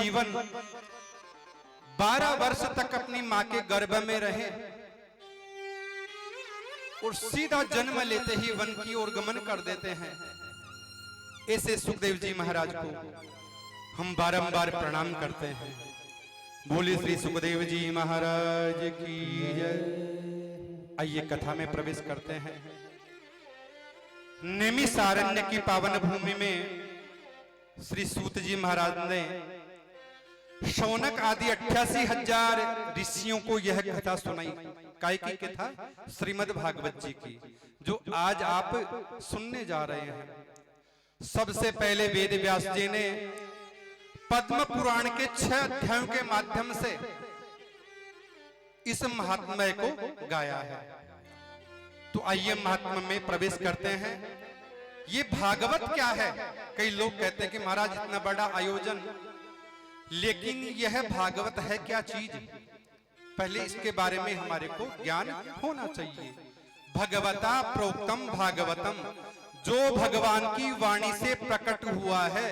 जीवन 12 वर्ष तक अपनी मां के गर्भ में रहे और सीधा जन्म लेते ही वन की ओर गमन कर देते हैं। ऐसे सुखदेव जी महाराज को हम बारंबार प्रणाम करते हैं। बोले श्री सुखदेव जी महाराज की जय। आइए कथा में प्रवेश करते हैं। नैमिषारण्य की पावन भूमि में श्री सूत जी महाराज ने शौनक आदि 88,000 ऋषियों को यह कथा सुनाई। काय की कथा? श्रीमद् भागवत जी की, जो आज आप सुनने जा रहे हैं। सबसे पहले वेद व्यास जी ने पद्म पुराण के 6 अध्यायों के माध्यम से इस महात्म्य को गाया है। तो आइए महात्म्य में प्रवेश करते हैं। ये भागवत क्या है? कई लोग कहते हैं कि महाराज इतना बड़ा आयोजन, लेकिन यह भागवत है क्या चीज? पहले इसके बारे में हमारे को ज्ञान होना चाहिए। भगवता प्रोक्तम भागवतम, जो भगवान की वाणी से प्रकट हुआ है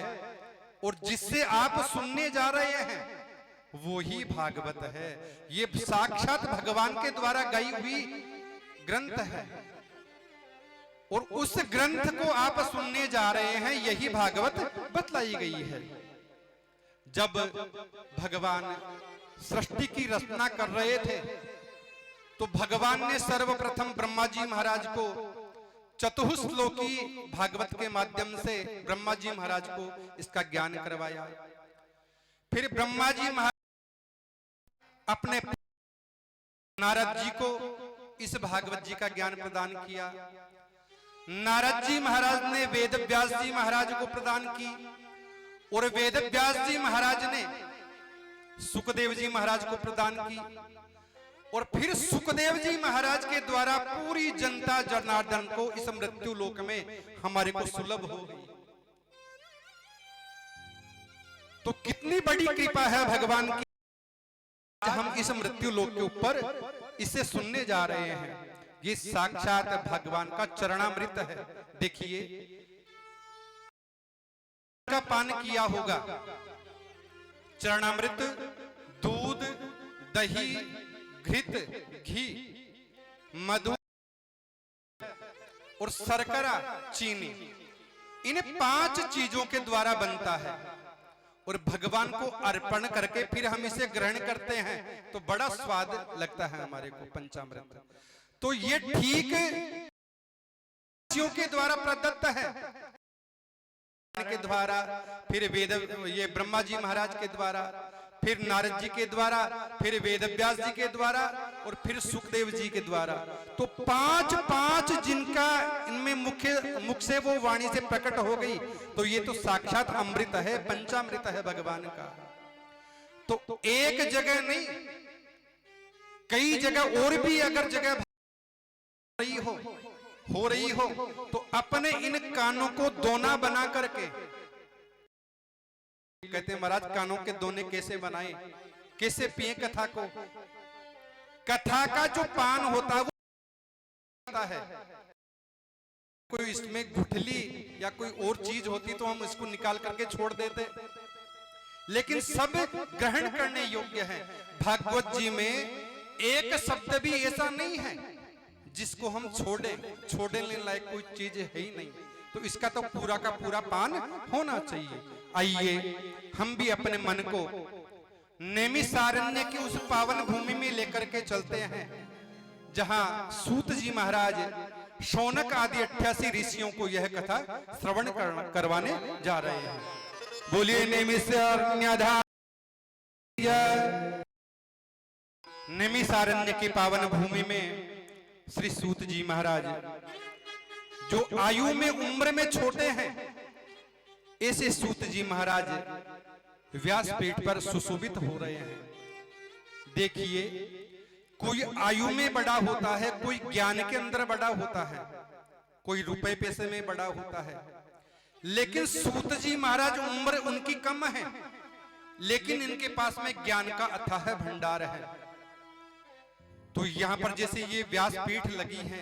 और जिससे आप सुनने जा रहे हैं वो ही भागवत है। ये साक्षात भगवान के द्वारा गाई हुई ग्रंथ है और उस ग्रंथ को आप सुनने जा रहे हैं, यही भागवत बतलाई गई है। जब भगवान सृष्टि की रचना कर रहे थे तो भगवान ने सर्वप्रथम ब्रह्मा जी महाराज को चतुश्लोकी भागवत के माध्यम से ब्रह्मा जी महाराज को इसका ज्ञान करवाया। फिर ब्रह्मा जी महाराज अपने नारद जी को इस भागवत जी का ज्ञान प्रदान किया। नारद जी महाराज ने वेद व्यास जी महाराज को प्रदान की और वेद व्यास जी महाराज ने सुखदेव जी महाराज को प्रदान की और फिर सुखदेव जी महाराज के द्वारा पूरी जनता जनार्दन को इस मृत्यु लोक में हमारे को सुलभ हो गई। तो कितनी बड़ी कृपा है भगवान की, हम इस मृत्यु लोक के ऊपर इसे सुनने जा रहे हैं। ये साक्षात भगवान का चरणामृत है। देखिए, का पान किया होगा। चरणामृत दूध, दही, घृत, घी, मधु और शर्करा, चीनी, इन 5 चीजों के द्वारा बनता है और भगवान को अर्पण करके फिर हम इसे ग्रहण करते हैं तो बड़ा स्वाद लगता है हमारे को पंचामृत। तो ये ठीक के द्वारा प्रदत्त है के द्वारा, फिर वेद ये ब्रह्मा जी महाराज के द्वारा, फिर नारद जी के द्वारा, फिर वेद व्यास जी के द्वारा और फिर सुखदेव जी के द्वारा। तो 5 जिनका इनमें मुख से वो वाणी से प्रकट हो गई, तो ये तो साक्षात अमृत है, पंचामृत है भगवान का। तो एक जगह नहीं, कई जगह और भी अगर जगह हो रही हो तो अपने इन कानों को दोना बना करके, कहते हैं महाराज कानों के दोने कैसे बनाएं, कैसे पिए कथा को? कथा का जो पान होता है वो होता है, कोई इसमें गुठली या कोई और चीज होती तो हम इसको निकाल करके छोड़ देते, लेकिन सब ग्रहण करने योग्य है। भागवत जी में एक शब्द भी ऐसा नहीं है जिसको हम छोड़ने लायक कोई चीज है ही नहीं। तो इसका तो पूरा का पूरा पान होना चाहिए। आइए हम भी अपने मन को नैमिषारण्य की उस पावन भूमि में लेकर के चलते हैं जहां सूत जी महाराज शौनक आदि 88 ऋषियों को यह कथा श्रवण करवाने जा रहे हैं। बोलिए नैमिषारण्य। नैमिषारण्य की पावन भूमि में श्री सूत जी महाराज, जो आयु में उम्र में छोटे हैं, ऐसे सूत जी महाराज व्यासपीठ पर सुशोभित हो रहे हैं। देखिए, कोई आयु में बड़ा होता है, कोई ज्ञान के अंदर बड़ा होता है, कोई रुपए पैसे में बड़ा होता है, लेकिन सूत जी महाराज उम्र उनकी कम है, लेकिन इनके पास में ज्ञान का अथाह भंडार है। तो यहां पर जैसे ये व्यासपीठ लगी है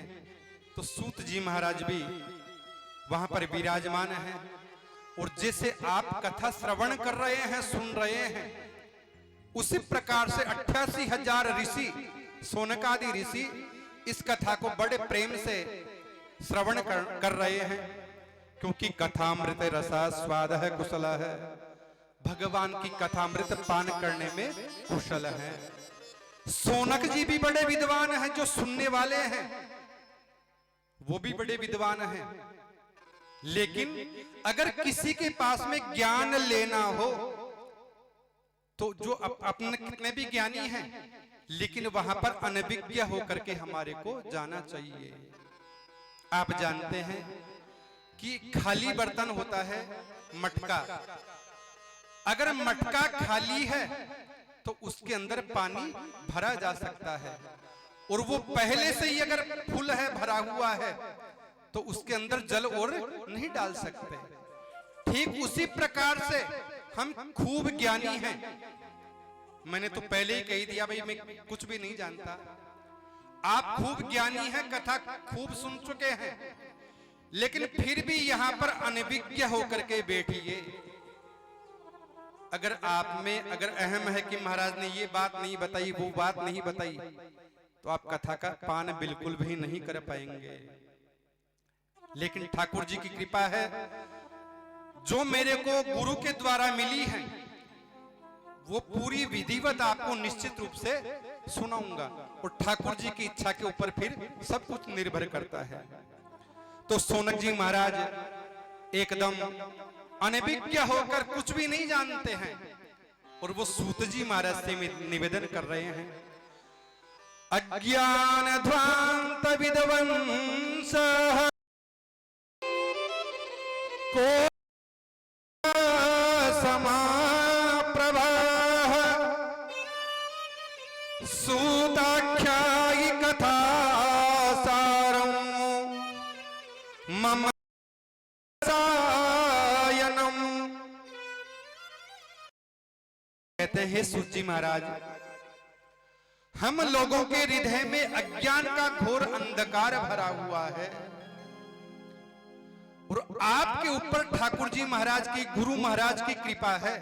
तो सूत जी महाराज भी वहां पर विराजमान है और जैसे आप कथा श्रवण कर रहे हैं, सुन रहे हैं, उसी प्रकार से 88,000 ऋषि, शौनकादि ऋषि इस कथा को बड़े प्रेम से श्रवण कर रहे हैं, क्योंकि कथामृत रसा स्वाद है कुशल है, भगवान की कथामृत पान करने में कुशल है। शौनक जी भी बड़े विद्वान हैं, जो सुनने वाले हैं वो भी बड़े विद्वान हैं। लेकिन अगर किसी के पास में ज्ञान लेना हो तो जो अपने कितने भी ज्ञानी हैं, लेकिन वहां पर अनभिज्ञ होकर के हमारे को जाना चाहिए। आप जानते हैं कि खाली बर्तन होता है मटका, अगर मटका खाली है तो उसके अंदर पानी भरा जा सकता है, और वो पहले से ही अगर फुल है, भरा हुआ है, तो उसके अंदर जल और नहीं डाल सकते। ठीक उसी प्रकार से हम खूब ज्ञानी हैं। मैंने तो पहले ही कह दिया भाई, मैं कुछ भी नहीं जानता। आप खूब ज्ञानी हैं, कथा खूब सुन चुके हैं, लेकिन फिर भी यहां पर अनभिज्ञ होकर के बैठिए। अगर आप में अगर अहम है कि महाराज ने ये बात नहीं बताई, वो बात नहीं बताई, तो आप कथा का पान बिल्कुल भी नहीं कर पाएंगे। लेकिन ठाकुर जी की कृपा है, जो मेरे को गुरु के द्वारा मिली है, वो पूरी विधिवत आपको निश्चित रूप से सुनाऊंगा, और ठाकुर जी की इच्छा के ऊपर फिर सब कुछ निर्भर करता है। तो शौनक जी महाराज एकदम अनभिज्ञ होकर कुछ भी नहीं जानते हैं, और वो सूत जी महाराज से निवेदन कर रहे हैं, अज्ञान ध्वांत विद्वंस को समाप्रभाः सूताख्यायि कथा सारं मम कहते हैं सूत जी महाराज, हम लोगों के हृदय में अज्ञान का घोर अंधकार भरा हुआ है, और आपके ऊपर ठाकुर जी महाराज की, गुरु महाराज की कृपा है,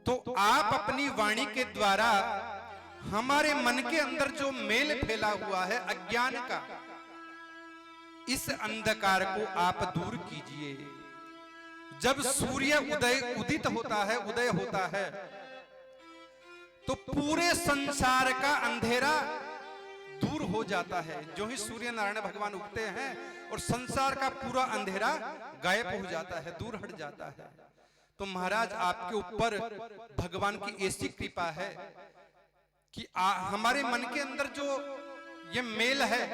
तो आप अपनी वाणी के द्वारा हमारे मन के अंदर जो मेल फैला हुआ है अज्ञान का, इस अंधकार को आप दूर कीजिए। जब सूर्य उदित होता है, उदय होता है, तो पूरे संसार का अंधेरा दूर हो जाता है। जो ही सूर्य नारायण भगवान उगते हैं और संसार का पूरा अंधेरा गायब हो जाता है, दूर हट जाता है। तो महाराज आपके ऊपर भगवान की ऐसी कृपा है कि हमारे मन के अंदर जो ये मेल है,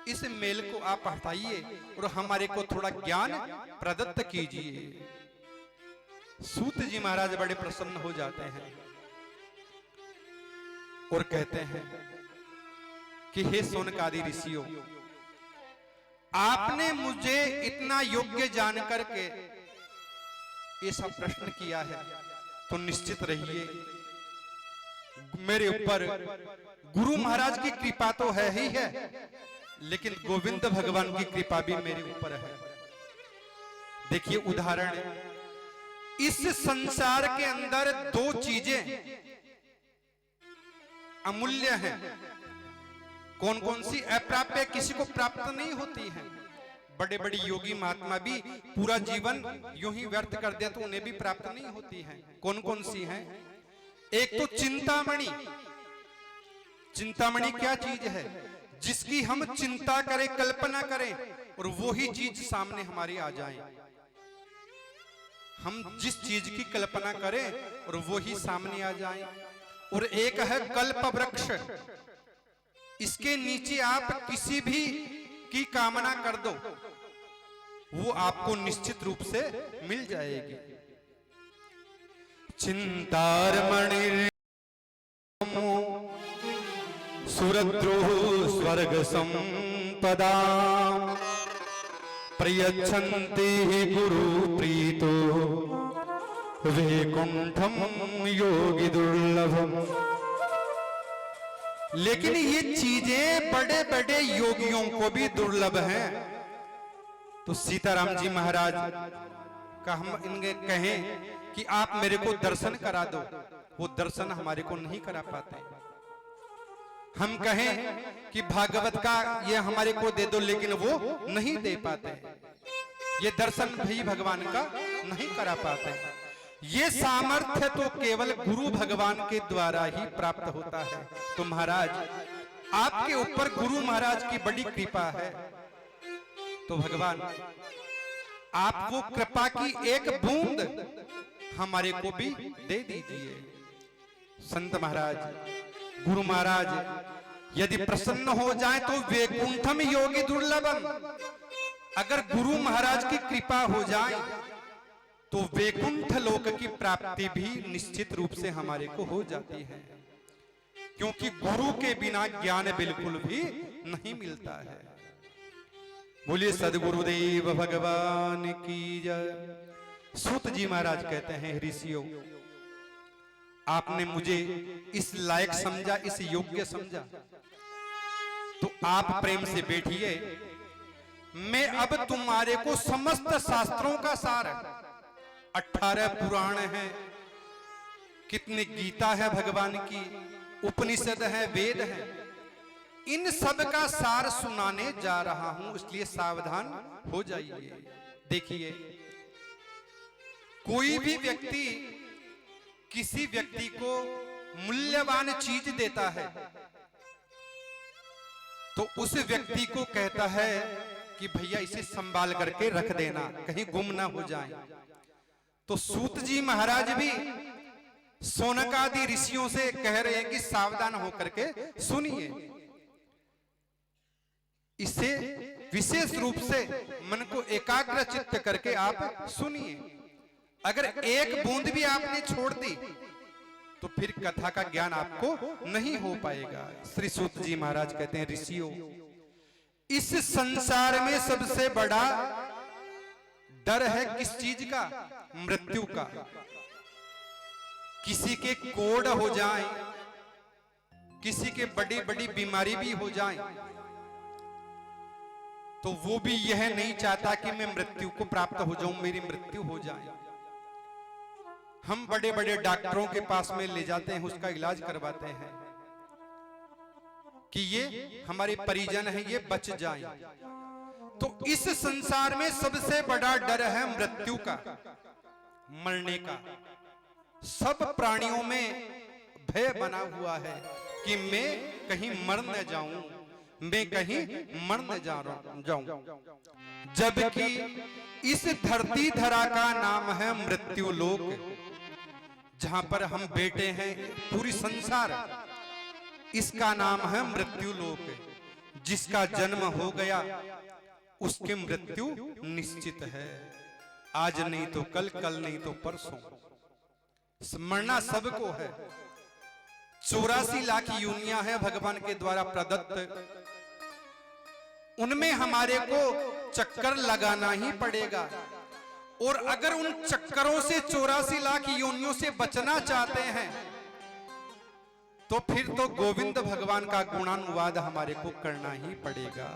इस मेल को आप हटाइए और हमारे को थोड़ा ज्ञान प्रदत्त कीजिए। सूत जी महाराज बड़े प्रसन्न हो जाते हैं और कहते हैं कि हे शौनकादि ऋषियों, आपने मुझे इतना योग्य जान करके ऐसा प्रश्न किया है, तो निश्चित रहिए मेरे ऊपर गुरु महाराज की कृपा तो है ही है, लेकिन गोविंद भगवान की कृपा भी मेरे ऊपर है। देखिए उदाहरण, इस संसार के अंदर दो चीजें अमूल्य हैं। कौन कौन सी? अप्राप्य, किसी को प्राप्त नहीं होती हैं। बड़े बड़े योगी महात्मा भी पूरा जीवन यूं ही व्यर्थ कर दे तो उन्हें भी प्राप्त नहीं होती हैं। कौन कौन सी हैं? एक तो चिंतामणि। चिंतामणि क्या चीज है? जिसकी हम चिंता करें, कल्पना करें और वो ही चीज सामने हमारी आ जाए। हम जिस चीज की कल्पना करें और वो ही सामने आ जाए। और एक है कल्प वृक्ष। इसके नीचे आप किसी भी की कामना कर दो, वो आपको निश्चित रूप से मिल जाएगी। चिंतामणि सुरद्रोह स्वर्ग संपदा प्रयच्छन्ति गुरु प्रीतो वैकुंठम योगी दुर्लभम। लेकिन ये चीजें बड़े बड़े योगियों को भी दुर्लभ हैं। तो सीताराम जी महाराज का हम इनके कहें कि आप मेरे को दर्शन करा दो, वो दर्शन हमारे को नहीं करा पाते। हम कहें कि भागवत का ये हमारे को दे दो, लेकिन वो नहीं दे पाते। ये दर्शन भी भगवान का नहीं करा पाते। ये सामर्थ्य तो केवल गुरु भगवान के द्वारा ही प्राप्त होता है। तो महाराज आपके ऊपर गुरु महाराज की बड़ी कृपा है, तो भगवान आप वो कृपा की एक बूंद हमारे को भी दे दीजिए। संत महाराज, गुरु महाराज यदि प्रसन्न हो जाए तो वैकुंठम योगी दुर्लभम। अगर गुरु महाराज की कृपा हो जाए तो वैकुंठ लोक की प्राप्ति भी निश्चित रूप से हमारे को हो जाती है, क्योंकि गुरु के बिना ज्ञान बिल्कुल भी नहीं मिलता है। बोलिए सदगुरुदेव भगवान की जय। सूत जी महाराज कहते हैं, ऋषियों आपने मुझे इस लायक समझा, इस योग्य समझा, तो आप प्रेम से बैठिए। मैं अब तुम्हारे को समस्त शास्त्रों का सार, 18 पुराण हैं, कितनी गीता है भगवान की, उपनिषद है, वेद है, इन सब का सार सुनाने जा रहा हूं, इसलिए सावधान हो जाइए। देखिए, कोई भी व्यक्ति किसी व्यक्ति को मूल्यवान चीज देता है तो उस व्यक्ति को कहता है कि भैया इसे संभाल करके रख देना, कहीं गुम ना हो जाए। तो सूत जी महाराज भी सोनकादि ऋषियों से कह रहे हैं कि सावधान होकर के सुनिए, इसे विशेष रूप से मन को एकाग्र चित्त करके आप सुनिए। अगर एक बूंद भी आपने छोड़ दी तो फिर कथा का ज्ञान आपको नहीं हो पाएगा। श्री सूत जी महाराज कहते हैं, ऋषियों इस संसार में सबसे बड़ा डर है किस चीज का? मृत्यु का। किसी के कोढ़ हो जाए, किसी के बड़ी बड़ी बीमारी भी हो जाए, तो वो भी यह नहीं चाहता कि मैं मृत्यु को प्राप्त हो जाऊं, मेरी मृत्यु हो जाए। हम बड़े बड़े डॉक्टरों के पास में ले जाते हैं, उसका इलाज करवाते हैं कि ये हमारे परिजन हैं, ये बच जाएं। तो इस संसार में सबसे बड़ा डर है मृत्यु का, मरने का। सब प्राणियों में भय बना हुआ है कि मैं कहीं मर न जाऊं, मैं कहीं मर न जाऊं। जबकि इस धरती धरा का नाम है मृत्यु लोक, जहां पर हम बैठे हैं, पूरी संसार इसका नाम है मृत्यु लोक। जिसका जन्म हो गया उसकी मृत्यु निश्चित है। आज नहीं तो कल, कल नहीं तो परसों, मरना सबको है। 84 लाख योनियां हैं भगवान के द्वारा प्रदत्त, उनमें हमारे को चक्कर लगाना ही पड़ेगा। और अगर उन चक्करों से 84 लाख योनियों से बचना चाहते हैं तो फिर तो गोविंद भगवान का गुणानुवाद हमारे को करना ही पड़ेगा।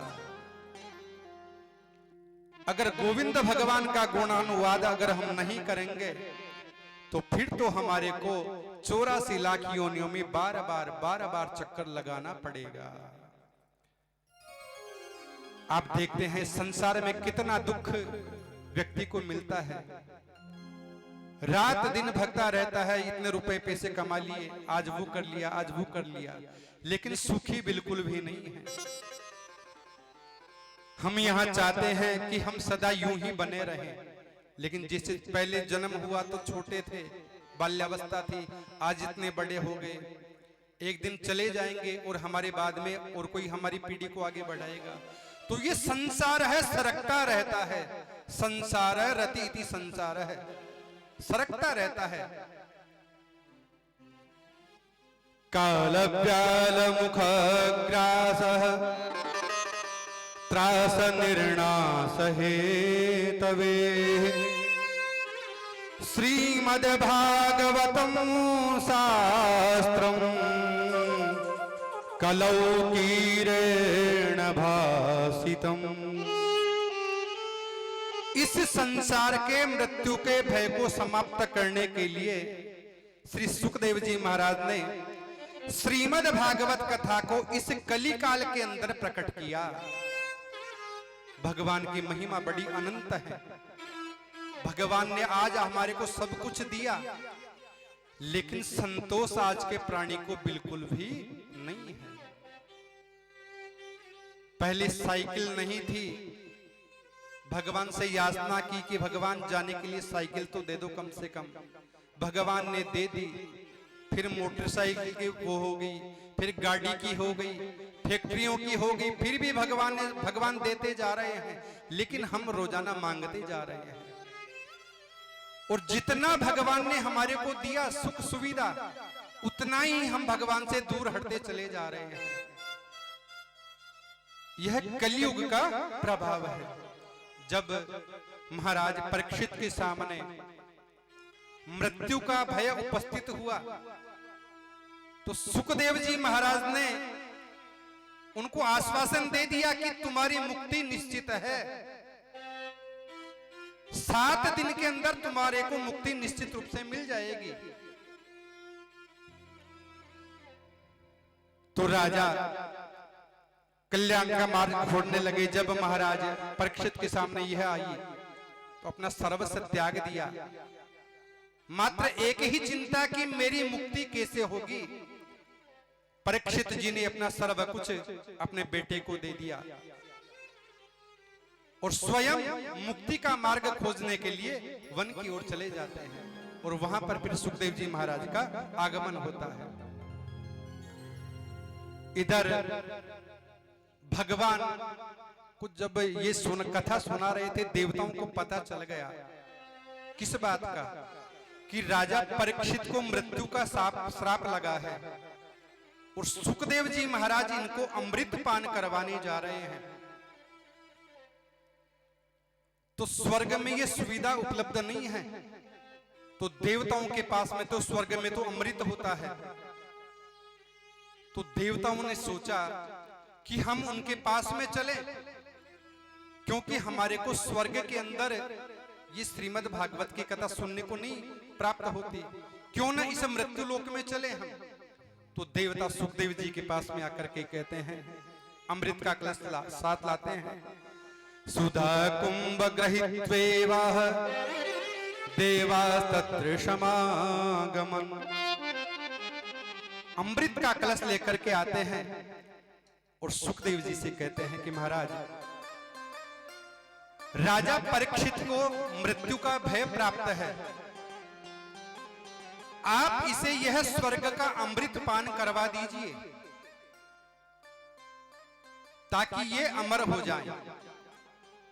अगर गोविंद भगवान का गुणानुवाद अगर हम नहीं करेंगे तो फिर तो हमारे को 84 लाख योनियों में बार बार चक्कर लगाना पड़ेगा। आप देखते हैं संसार में कितना दुख व्यक्ति को मिलता है। रात दिन भगता रहता है, इतने रुपए पैसे कमा लिए, आज वो कर लिया, आज वो कर लिया, लेकिन सुखी बिल्कुल भी नहीं है। हम यहाँ चाहते हैं कि हम सदा यूं ही बने रहें, लेकिन जैसे पहले जन्म हुआ तो छोटे थे, बाल्यावस्था थी, आज इतने बड़े हो गए, एक दिन चले जाएंगे और हमारे बाद में और कोई हमारी पीढ़ी को आगे बढ़ाएगा। तो ये संसार है, सरकता रहता है। संसार रति इति संसार है, सरकता रहता है। काल व्याल मुख ग्रासः त्रास निर्णास हेतवे श्रीमद् भागवतम शास्त्रम कलौ कीरेण भासितम् इस संसार के मृत्यु के भय को समाप्त करने के लिए श्री सुखदेव जी महाराज ने श्रीमद् भागवत कथा को इस कली काल के अंदर प्रकट किया। भगवान की महिमा बड़ी अनंत है। भगवान ने आज हमारे को सब कुछ दिया, लेकिन संतोष आज के प्राणी को बिल्कुल भी नहीं है। पहले साइकिल नहीं थी, भगवान से याचना की कि भगवान जाने के लिए साइकिल तो दे दो कम से कम। भगवान ने दे दी। फिर मोटरसाइकिल की वो हो गई, फिर गाड़ी की हो गई, फैक्ट्रियों की हो गई, फिर भी भगवान देते जा रहे हैं, लेकिन हम रोजाना मांगते जा रहे हैं। और जितना भगवान ने हमारे को दिया सुख सुविधा, उतना ही हम भगवान से दूर हटते चले जा रहे हैं। यह कलयुग का प्रभाव है। जब महाराज परीक्षित के सामने मृत्यु का भय उपस्थित हुआ, तो सुखदेव जी महाराज ने उनको आश्वासन दे दिया कि तुम्हारी मुक्ति निश्चित है। 7 दिन के अंदर तुम्हारे को मुक्ति निश्चित रूप से मिल जाएगी। तो राजा कल्याण का मार्ग छोड़ने लगे। जब महाराज परीक्षित के सामने यह आई तो अपना सर्वस्व त्याग दिया। मात्र एक ही चिंता कि मेरी मुक्ति कैसे होगी। परीक्षित जी ने अपना सर्व कुछ अपने बेटे को दे दिया और स्वयं मुक्ति का मार्ग खोजने के लिए वन की ओर चले जाते हैं। और वहां पर फिर सुखदेव जी महाराज का आगमन होता है। इधर भगवान को जब ये कथा सुना रहे थे, देवताओं को पता चल गया किस बात का, कि राजा परीक्षित को मृत्यु का श्राप लगा है और सुखदेव जी महाराज इनको अमृत पान करवाने जा रहे हैं। तो स्वर्ग में ये सुविधा उपलब्ध नहीं है, तो देवताओं के पास में तो स्वर्ग में तो अमृत होता है। तो देवताओं ने सोचा कि हम उनके पास में चले, क्योंकि हमारे को स्वर्ग के अंदर ये श्रीमद् भागवत की कथा सुनने को नहीं प्राप्त होती, क्यों ना इस मृत्यु लोक में चले हम। तो देवता सुखदेव जी के पास में आकर के कहते हैं, अमृत का कलश साथ लाते हैं। सुधा कुंभ ग्रहीत्वेवाह देवा तत्र समागमन। अमृत का कलश लेकर के आते हैं और सुखदेव जी से कहते हैं कि महाराज, राजा परीक्षित को मृत्यु का भय प्राप्त है, आप इसे यह स्वर्ग का अमृत पान करवा दीजिए ताकि ये अमर हो जाए,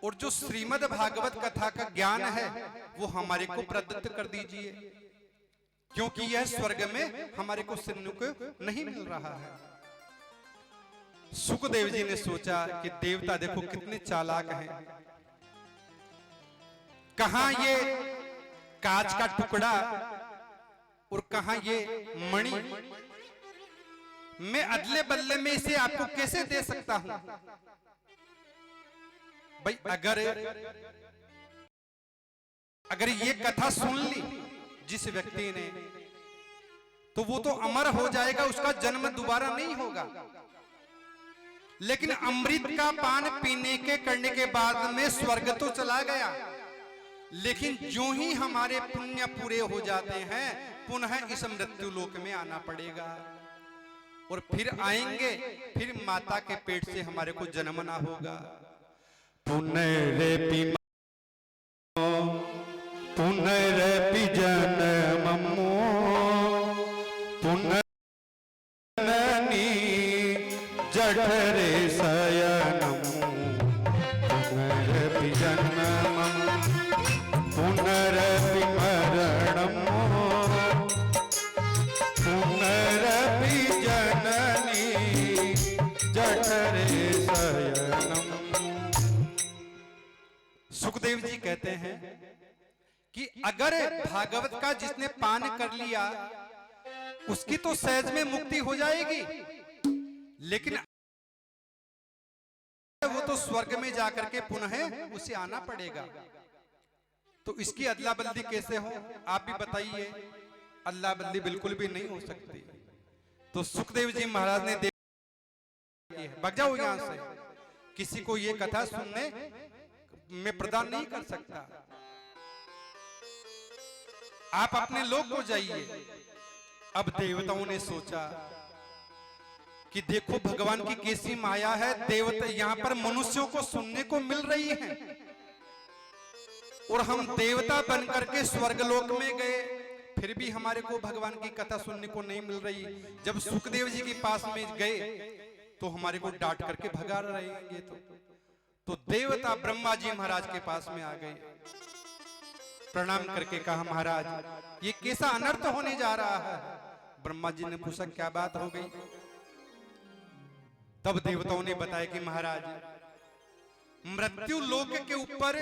और जो श्रीमद् भागवत कथा का ज्ञान है वो हमारे को प्रदत्त कर दीजिए, क्योंकि यह स्वर्ग में हमारे को सुनने को नहीं मिल रहा है। सुखदेव जी ने सोचा कि देवता देखो कितने चालाक हैं, कहां ये कांच का टुकड़ा और कहां ये मणि, मैं अदले बदले में इसे आपको कैसे दे सकता हूं। भाई अगर ये कथा सुन ली जिस व्यक्ति ने, तो वो तो अमर हो जाएगा, उसका जन्म दोबारा नहीं होगा। लेकिन अमृत का पान पीने के करने के बाद में स्वर्ग तो चला गया, लेकिन जो ही हमारे पुण्य पूरे हो जाते हैं पुनः इस मृत्यु लोक में आना पड़ेगा, और फिर आएंगे, फिर माता के पेट से हमारे को जन्मना होगा। पुनरपि जन्ममो पुनरनि जठरे शयनम। पुनरपि जन्मम पुनरपि मरणम पुनरपि जननी जठरे शयनम। सुखदेव जी कहते हैं कि अगर भागवत का जिसने पान कर लिया उसकी तो सहज में मुक्ति हो जाएगी, लेकिन वो तो स्वर्ग में जाकर के पुनः उसे आना पड़ेगा। तो इसकी अदला बदली कैसे हो, आप भी बताइए। अदला बदली बिल्कुल भी नहीं हो सकती। तो सुखदेव जी महाराज ने भाग जाओ यहां से, किसी को ये कथा सुनने में प्रदान नहीं कर सकता, आप अपने लोग को जाइए। अब देवताओं ने सोचा कि देखो भगवान की कैसी माया है, देवता यहाँ पर मनुष्यों को सुनने को मिल रही है और हम देवता बनकर के स्वर्गलोक में गए, फिर भी हमारे को भगवान की कथा सुनने को नहीं मिल रही। जब सुखदेव जी के पास में गए तो हमारे को डांट करके भगा रहेंगे। तो देवता ब्रह्मा जी महाराज के पास में आ गए, प्रणाम करके कहा महाराज ये कैसा अनर्थ होने जा रहा है। ब्रह्मा जी ने पूछा क्या बात हो गई। तब देवताओं ने बताया कि महाराज मृत्यु लोक के ऊपर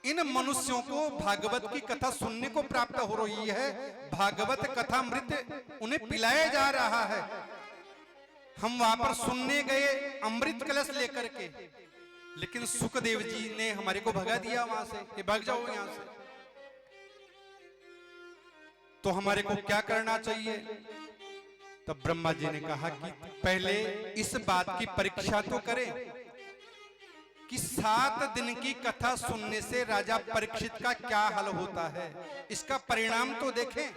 इन मनुष्यों को भागवत की कथा सुनने को प्राप्त हो रही है, भागवत कथा अमृत उन्हें पिलाया जा रहा है। हम वहां पर सुनने गए अमृत कलश लेकर के, लेकिन सुखदेव जी ने हमारे को भगा दिया वहां से कि भाग जाओ यहां से। तो हमारे को क्या करना चाहिए। तब ब्रह्मा जी ने कहा कि पहले इस बात की परीक्षा तो करें कि 7 दिन की कथा सुनने से राजा परीक्षित का क्या हाल होता है, इसका परिणाम तो देखें।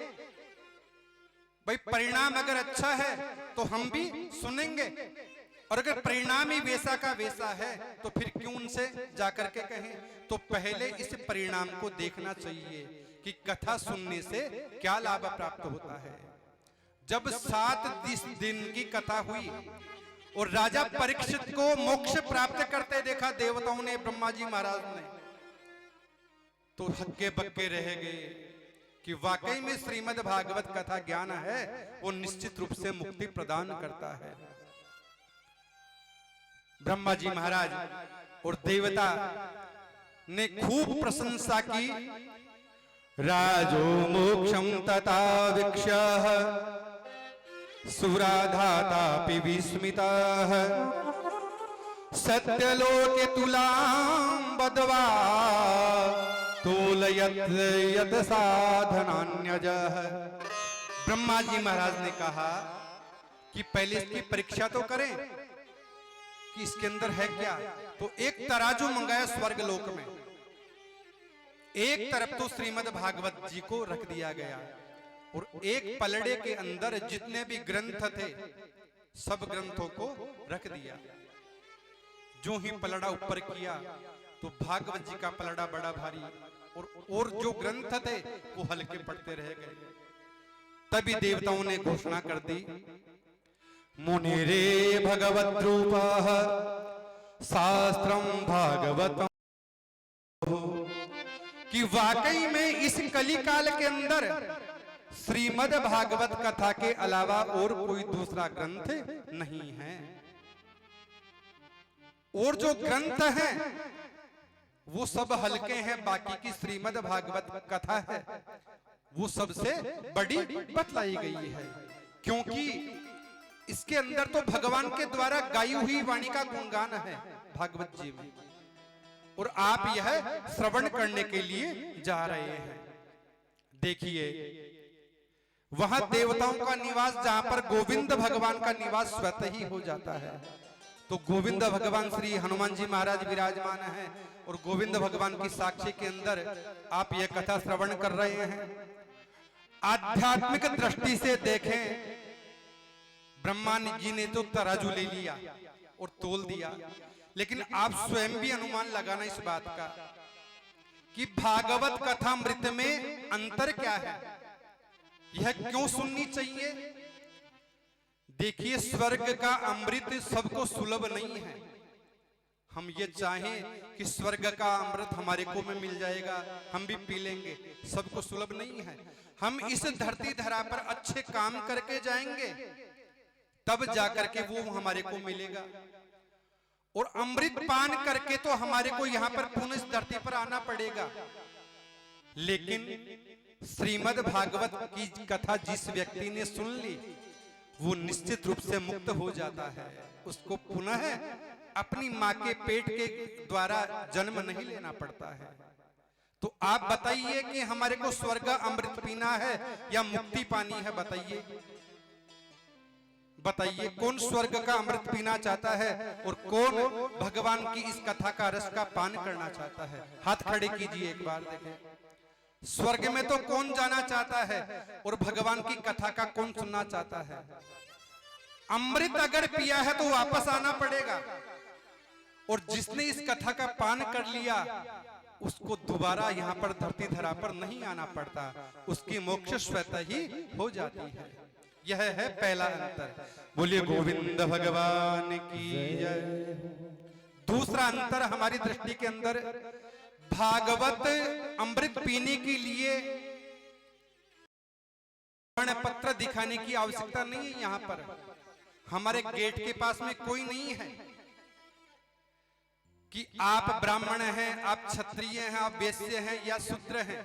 भाई परिणाम अगर अच्छा है तो हम भी सुनेंगे, और अगर परिणाम ही वैसा का वैसा है तो फिर क्यों उनसे जाकर के कहें। तो पहले इस परिणाम को देखना चाहिए कि कथा सुनने से क्या लाभ प्राप्त होता है। जब 7 दिन की कथा हुई और राजा परीक्षित को मोक्ष प्राप्त करते देखा देवताओं ने, ब्रह्मा जी महाराज ने, तो हक्के बक्के रह गए कि वाकई में श्रीमद् भागवत कथा ज्ञान है वो निश्चित रूप से मुक्ति प्रदान करता है। ब्रह्मा जी महाराज और देवता ने खूब प्रशंसा की। राजो मोक्षं तथा वीक्ष्य सुराधातापि विस्मिताः सत्यलोके तुलां बद्ध्वा तोलयत् यत् साधनान्यजः। ब्रह्मा जी महाराज ने कहा कि पहले इसकी परीक्षा तो करें कि इसके अंदर है क्या। तो एक तराजू मंगाया स्वर्गलोक में, एक तरफ तो श्रीमद् भागवत जी को रख दिया गया और एक पलड़े के अंदर जितने भी ग्रंथ थे सब ग्रंथों को रख दिया। जो ही पलड़ा ऊपर किया तो भागवत जी का पलड़ा बड़ा भारी और जो ग्रंथ थे वो हल्के पड़ते रह गए। तभी देवताओं ने घोषणा कर दी, मुनिरे भगवत रूपः शास्त्रम भागवतम, कि वाकई में इस कली काल के अंदर श्रीमद् भागवत कथा के अलावा और कोई दूसरा ग्रंथ नहीं है। और जो ग्रंथ हैं वो सब हल्के हैं, बाकी की श्रीमद् भागवत कथा है वो सबसे बड़ी बतलाई गई है, क्योंकि इसके अंदर तो भगवान के द्वारा गाई हुई वाणी का गुणगान है भागवत जी में, और आप यह श्रवण करने के लिए जा रहे हैं। देखिए वहां देवताओं का निवास, जहां पर गोविंद भगवान का निवास स्वतः ही हो जाता है। तो गोविंद भगवान श्री हनुमान जी महाराज विराजमान हैं और गोविंद भगवान की साक्षी के अंदर आप यह कथा श्रवण कर रहे हैं। आध्यात्मिक दृष्टि से देखें, ब्रह्मा जी ने तो तराजू ले लिया और तोल दिया, लेकिन आप स्वयं भी अनुमान लगाना इस बात का कि भागवत कथा अमृत में अंतर क्या है, यह क्यों सुननी चाहिए। देखिए स्वर्ग का अमृत सबको सुलभ नहीं है। हम ये चाहें कि स्वर्ग का अमृत हमारे को में मिल जाएगा, हम भी पी लेंगे, सबको सुलभ नहीं है। हम इस धरती धरा पर अच्छे काम करके जाएंगे तब जाकर के वो हमारे को मिलेगा, और अमृत पान करके तो हमारे को यहाँ पर पुनः इस धरती पर आना पड़ेगा। लेकिन श्रीमद् भागवत की कथा जिस व्यक्ति ने सुन ली वो निश्चित रूप से मुक्त हो जाता है, उसको पुनः अपनी मां के पेट के द्वारा जन्म नहीं लेना पड़ता है। तो आप बताइए कि हमारे को स्वर्ग अमृत पीना है या मुक्ति पानी है? बताइए बताइए, कौन स्वर्ग का अमृत पीना चाहता है और कौन भगवान की इस कथा का रस का पान करना चाहता है? हाथ खड़े कीजिए, एक बार देखें। स्वर्ग में तो कौन जाना चाहता है और भगवान की कथा का कौन सुनना चाहता है? अमृत अगर पिया है तो वापस आना पड़ेगा, और जिसने इस कथा का पान कर लिया उसको दोबारा यहाँ पर धरती धरा पर नहीं आना पड़ता, उसकी मोक्ष स्वतः ही हो जाती है। यह है पहला अंतर। बोलिए गोविंद भगवान की जय। दूसरा अंतर हमारी दृष्टि के अंदर, भागवत अमृत पीने के लिए प्रमाण पत्र दिखाने की आवश्यकता नहीं है। यहाँ पर हमारे गेट के पास में कोई नहीं है कि आप ब्राह्मण हैं, आप क्षत्रिय हैं, आप वैश्य हैं या शूद्र हैं।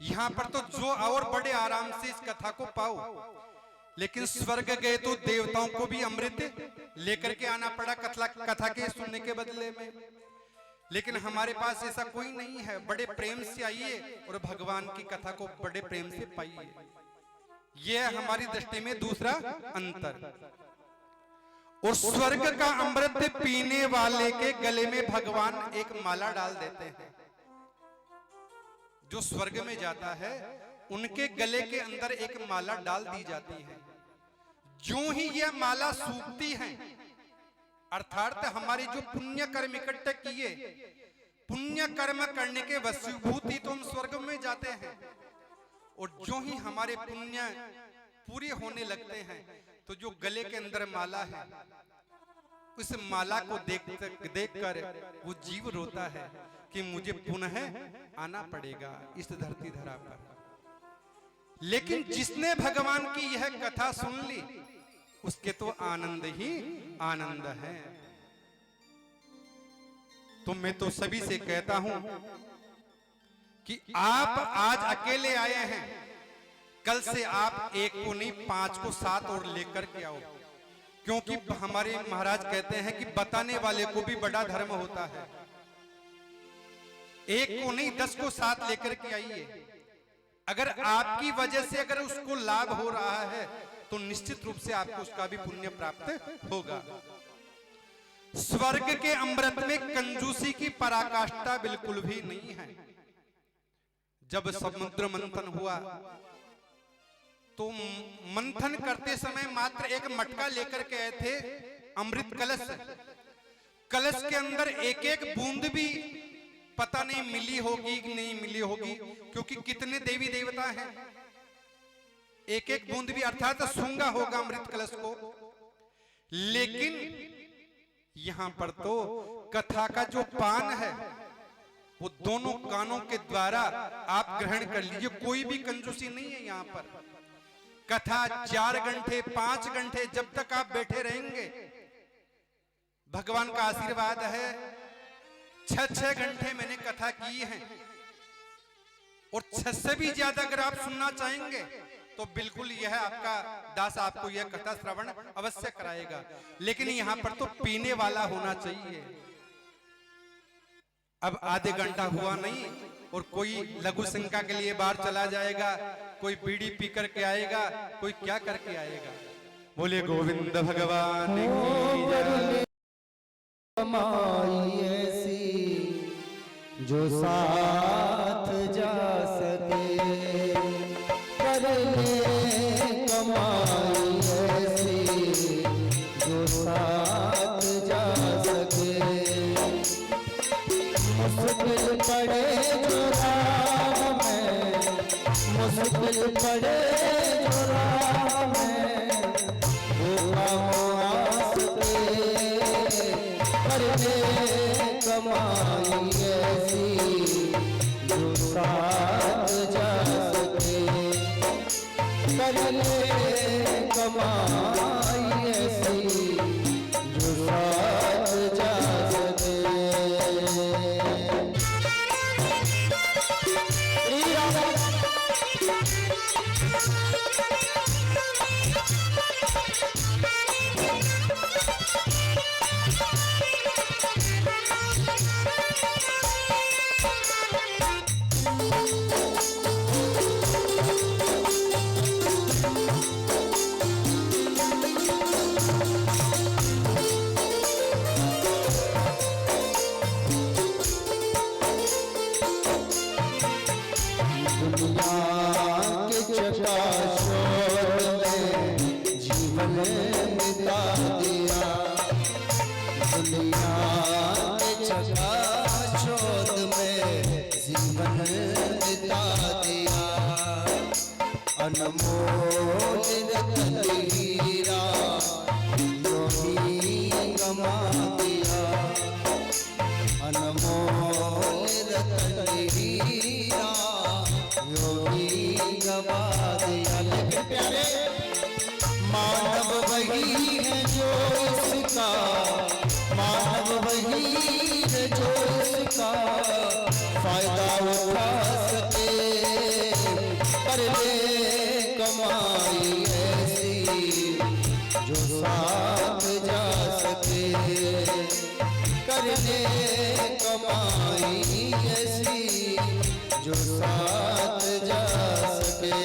यहां पर तो जो और बड़े आराम से इस कथा को पाओ, लेकिन स्वर्ग गए तो देवताओं को भी अमृत लेकर के आना पड़ा कथा के सुनने के बदले में। लेकिन हमारे पास ऐसा कोई नहीं है। बड़े प्रेम से आइए और भगवान की कथा को बड़े प्रेम से पाइए। यह हमारी दृष्टि में दूसरा अंतर। और स्वर्ग का अमृत पीने वाले के गले में भगवान एक माला डाल देते हैं। जो स्वर्ग में जाता है उनके गले के अंदर एक माला डाल दी जाती है। जो ही यह माला सूखती है, अर्थात हमारे जो पुण्य कर्म इकट्ठे किए, पुण्य कर्म करने के वशीभूत ही तो हम स्वर्ग में जाते हैं। और जो ही हमारे पुण्य पूरे होने लगते हैं तो जो गले के अंदर माला है, उस माला को देखकर वो जीव रोता है कि मुझे पुनः आना पड़ेगा इस धरती धरा पर। लेकिन जिसने भगवान की यह कथा सुन ली उसके तो आनंद ही आनंद है। तो मैं तो सभी से कहता हूं कि आप आज अकेले आए हैं, कल से आप एक को नहीं 5 को 7 और लेकर के आओ। क्योंकि हमारे महाराज कहते हैं कि बताने वाले को भी बड़ा धर्म होता है। एक को नहीं 10 को साथ लेकर के आइए। अगर आपकी वजह से अगर उसको लाभ हो रहा है तो निश्चित रूप से आपको उसका भी पुण्य प्राप्त होगा। स्वर्ग के अमृत में कंजूसी की पराकाष्ठा बिल्कुल भी नहीं है। जब समुद्र मंथन हुआ तो मंथन करते समय मात्र एक मटका लेकर के आए थे, अमृत कलश। कलश के अंदर एक एक बूंद भी पता नहीं मिली होगी कि नहीं मिली होगी, क्योंकि कितने देवी देवता हैं। एक एक बूंद भी अर्थात सूंघा होगा अमृत कलश को। लेकिन यहां पर तो कथा का जो पान है वो दोनों कानों के द्वारा आप ग्रहण कर लीजिए। कोई भी कंजूसी नहीं है यहाँ पर। कथा 4 घंटे 5 घंटे जब तक आप बैठे रहेंगे, भगवान का आशीर्वाद है 6-6 घंटे मैंने कथा की है। और 6 से भी ज्यादा अगर आप सुनना चाहेंगे तो बिल्कुल यह आपका दास आपको यह कथा श्रवण अवश्य कराएगा। लेकिन यहाँ पर तो पीने वाला होना चाहिए। अब आधे घंटा हुआ नहीं और कोई लघु शंका के लिए बाहर चला जाएगा, कोई बीड़ी पी करके आएगा, कोई क्या करके आएगा। बोले गोविंद भगवान की जय। कमाई ऐसी जो साथ जा सके, कर ले कमाई ऐसी जो साथ जा सके। मुश्किल पड़े जो राह में, मुश्किल पड़े जो राह में, वो काम आ सके। कर ले कमाई ऐसी जो साथ जा सके, कर ले कमाई ऐसी जो साथ जा सके। के चकाचौंध में जीवन बिता दिया, दुनिया के चकाचौंध में जीवन बिता दिया। अनमोल रतन हीरा जो ही गमा दिया, अनमोल रतन हीरा योगी गवा दिया। लेकिन प्यारे मानव वही है जो इसका, मानव वही है जो इसका फायदा उठा सके, कर ले कमाई ऐसी जो साथ जा सके, कर ले कमाई ऐसी जो साथ जा सके।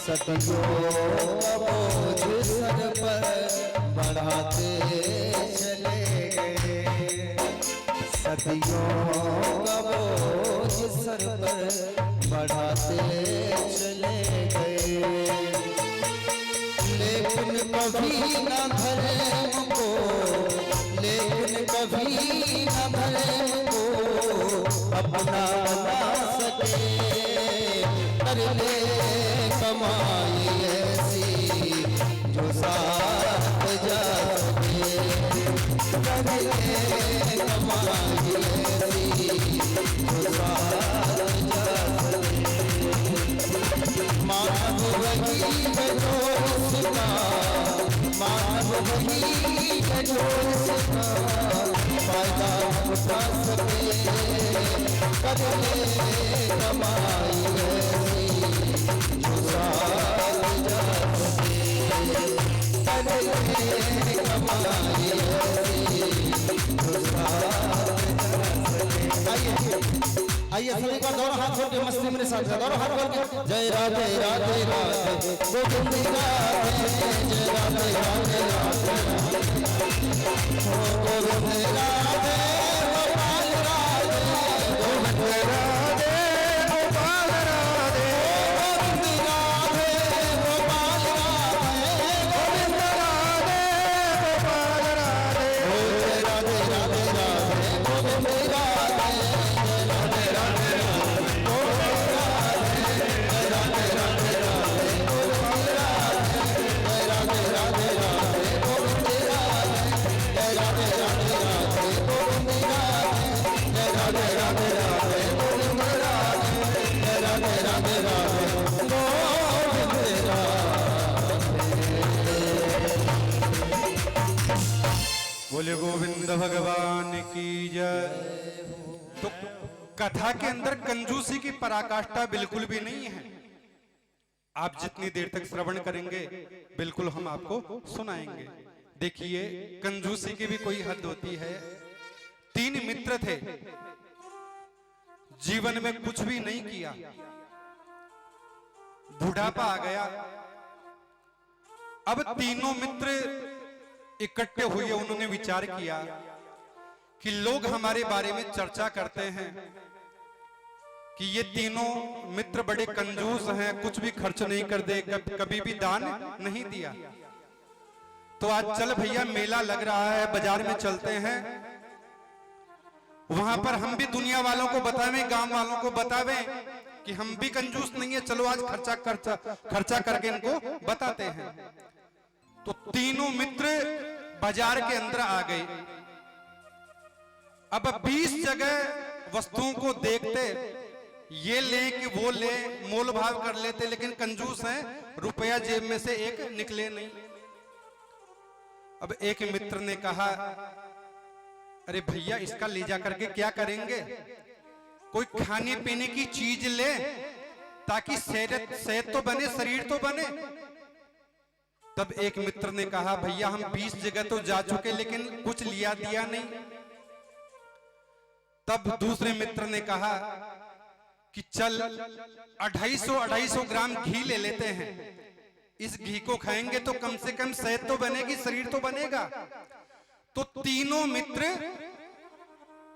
सदियों का बोझ सर पर बढ़ाते चले गए, सदियों का बोझ सर पर बढ़ाते चले गए। लेकिन कभी न धर्म को, लेकिन कभी न धर्म को अपना बना सके, कर ले कमाई ऐसी जो साथ जा सके, कर ले कमाई ऐसी जो साथ जा सके। मानव वही है जो उसका, मानव वही है जो उसका फायदा उठा सके, कर ले कमाई ऐसी जो साथ जा सके, कर ले कमाई ऐसी जो साथ जा सके। आइए सभी का दोनों हाथ जोड़ के मस्ती मेरे साथ, दोनों हाथ जोड़ के जय राधे राधे राधे गोविंद राधे, जय राधे राधे राधे गोविंद राधे गोपाल राधे, गोविंद राधे गोपाल राधे, गोविंद राधे गोपाल राधे, गोविंद राधे गोपाल राधे, जय राधे राधे राधे गोविंद राधे, बोले गोविंद भगवान की जय। तो कथा के अंदर कंजूसी की पराकाष्ठा बिल्कुल भी नहीं है। आप जितनी देर तक श्रवण करेंगे बिल्कुल हम आपको सुनाएंगे। देखिए कंजूसी की भी कोई हद होती है। 3 मित्र थे, जीवन में कुछ भी नहीं किया, बुढ़ापा आ गया। अब तीनों मित्र इकट्ठे हुए, उन्होंने विचार किया कि लोग हमारे बारे में चर्चा करते हैं कि ये तीनों मित्र बड़े कंजूस हैं, कुछ भी खर्च नहीं कर दे, कभी भी दान नहीं दिया। तो आज चल भैया मेला लग रहा है, बाजार में चलते हैं, वहां पर हम भी दुनिया वालों को बतावें, गांव वालों को बतावें कि हम भी कंजूस नहीं है, चलो आज खर्चा करके इनको बताते हैं। तो तीनों मित्र बाजार के अंदर आ गए अब 20 जगह वस्तुओं को देखते, ये ले कि वो ले, मोल भाव कर लेते, लेकिन कंजूस हैं, रुपया जेब में से एक निकले नहीं। अब एक मित्र ने कहा, अरे भैया इसका ले जा करके क्या करेंगे, कोई खाने पीने की चीज ले ताकि सेहत तो बने, शरीर तो बने। तब एक मित्र ने कहा, भैया हम 20 जगह तो जा चुके लेकिन कुछ लिया दिया नहीं। तब दूसरे मित्र ने कहा कि चल 250 ग्राम घी ले लेते हैं, इस घी को खाएंगे तो कम से कम सेहत तो बनेगी, शरीर तो बनेगा। तो तीनों मित्र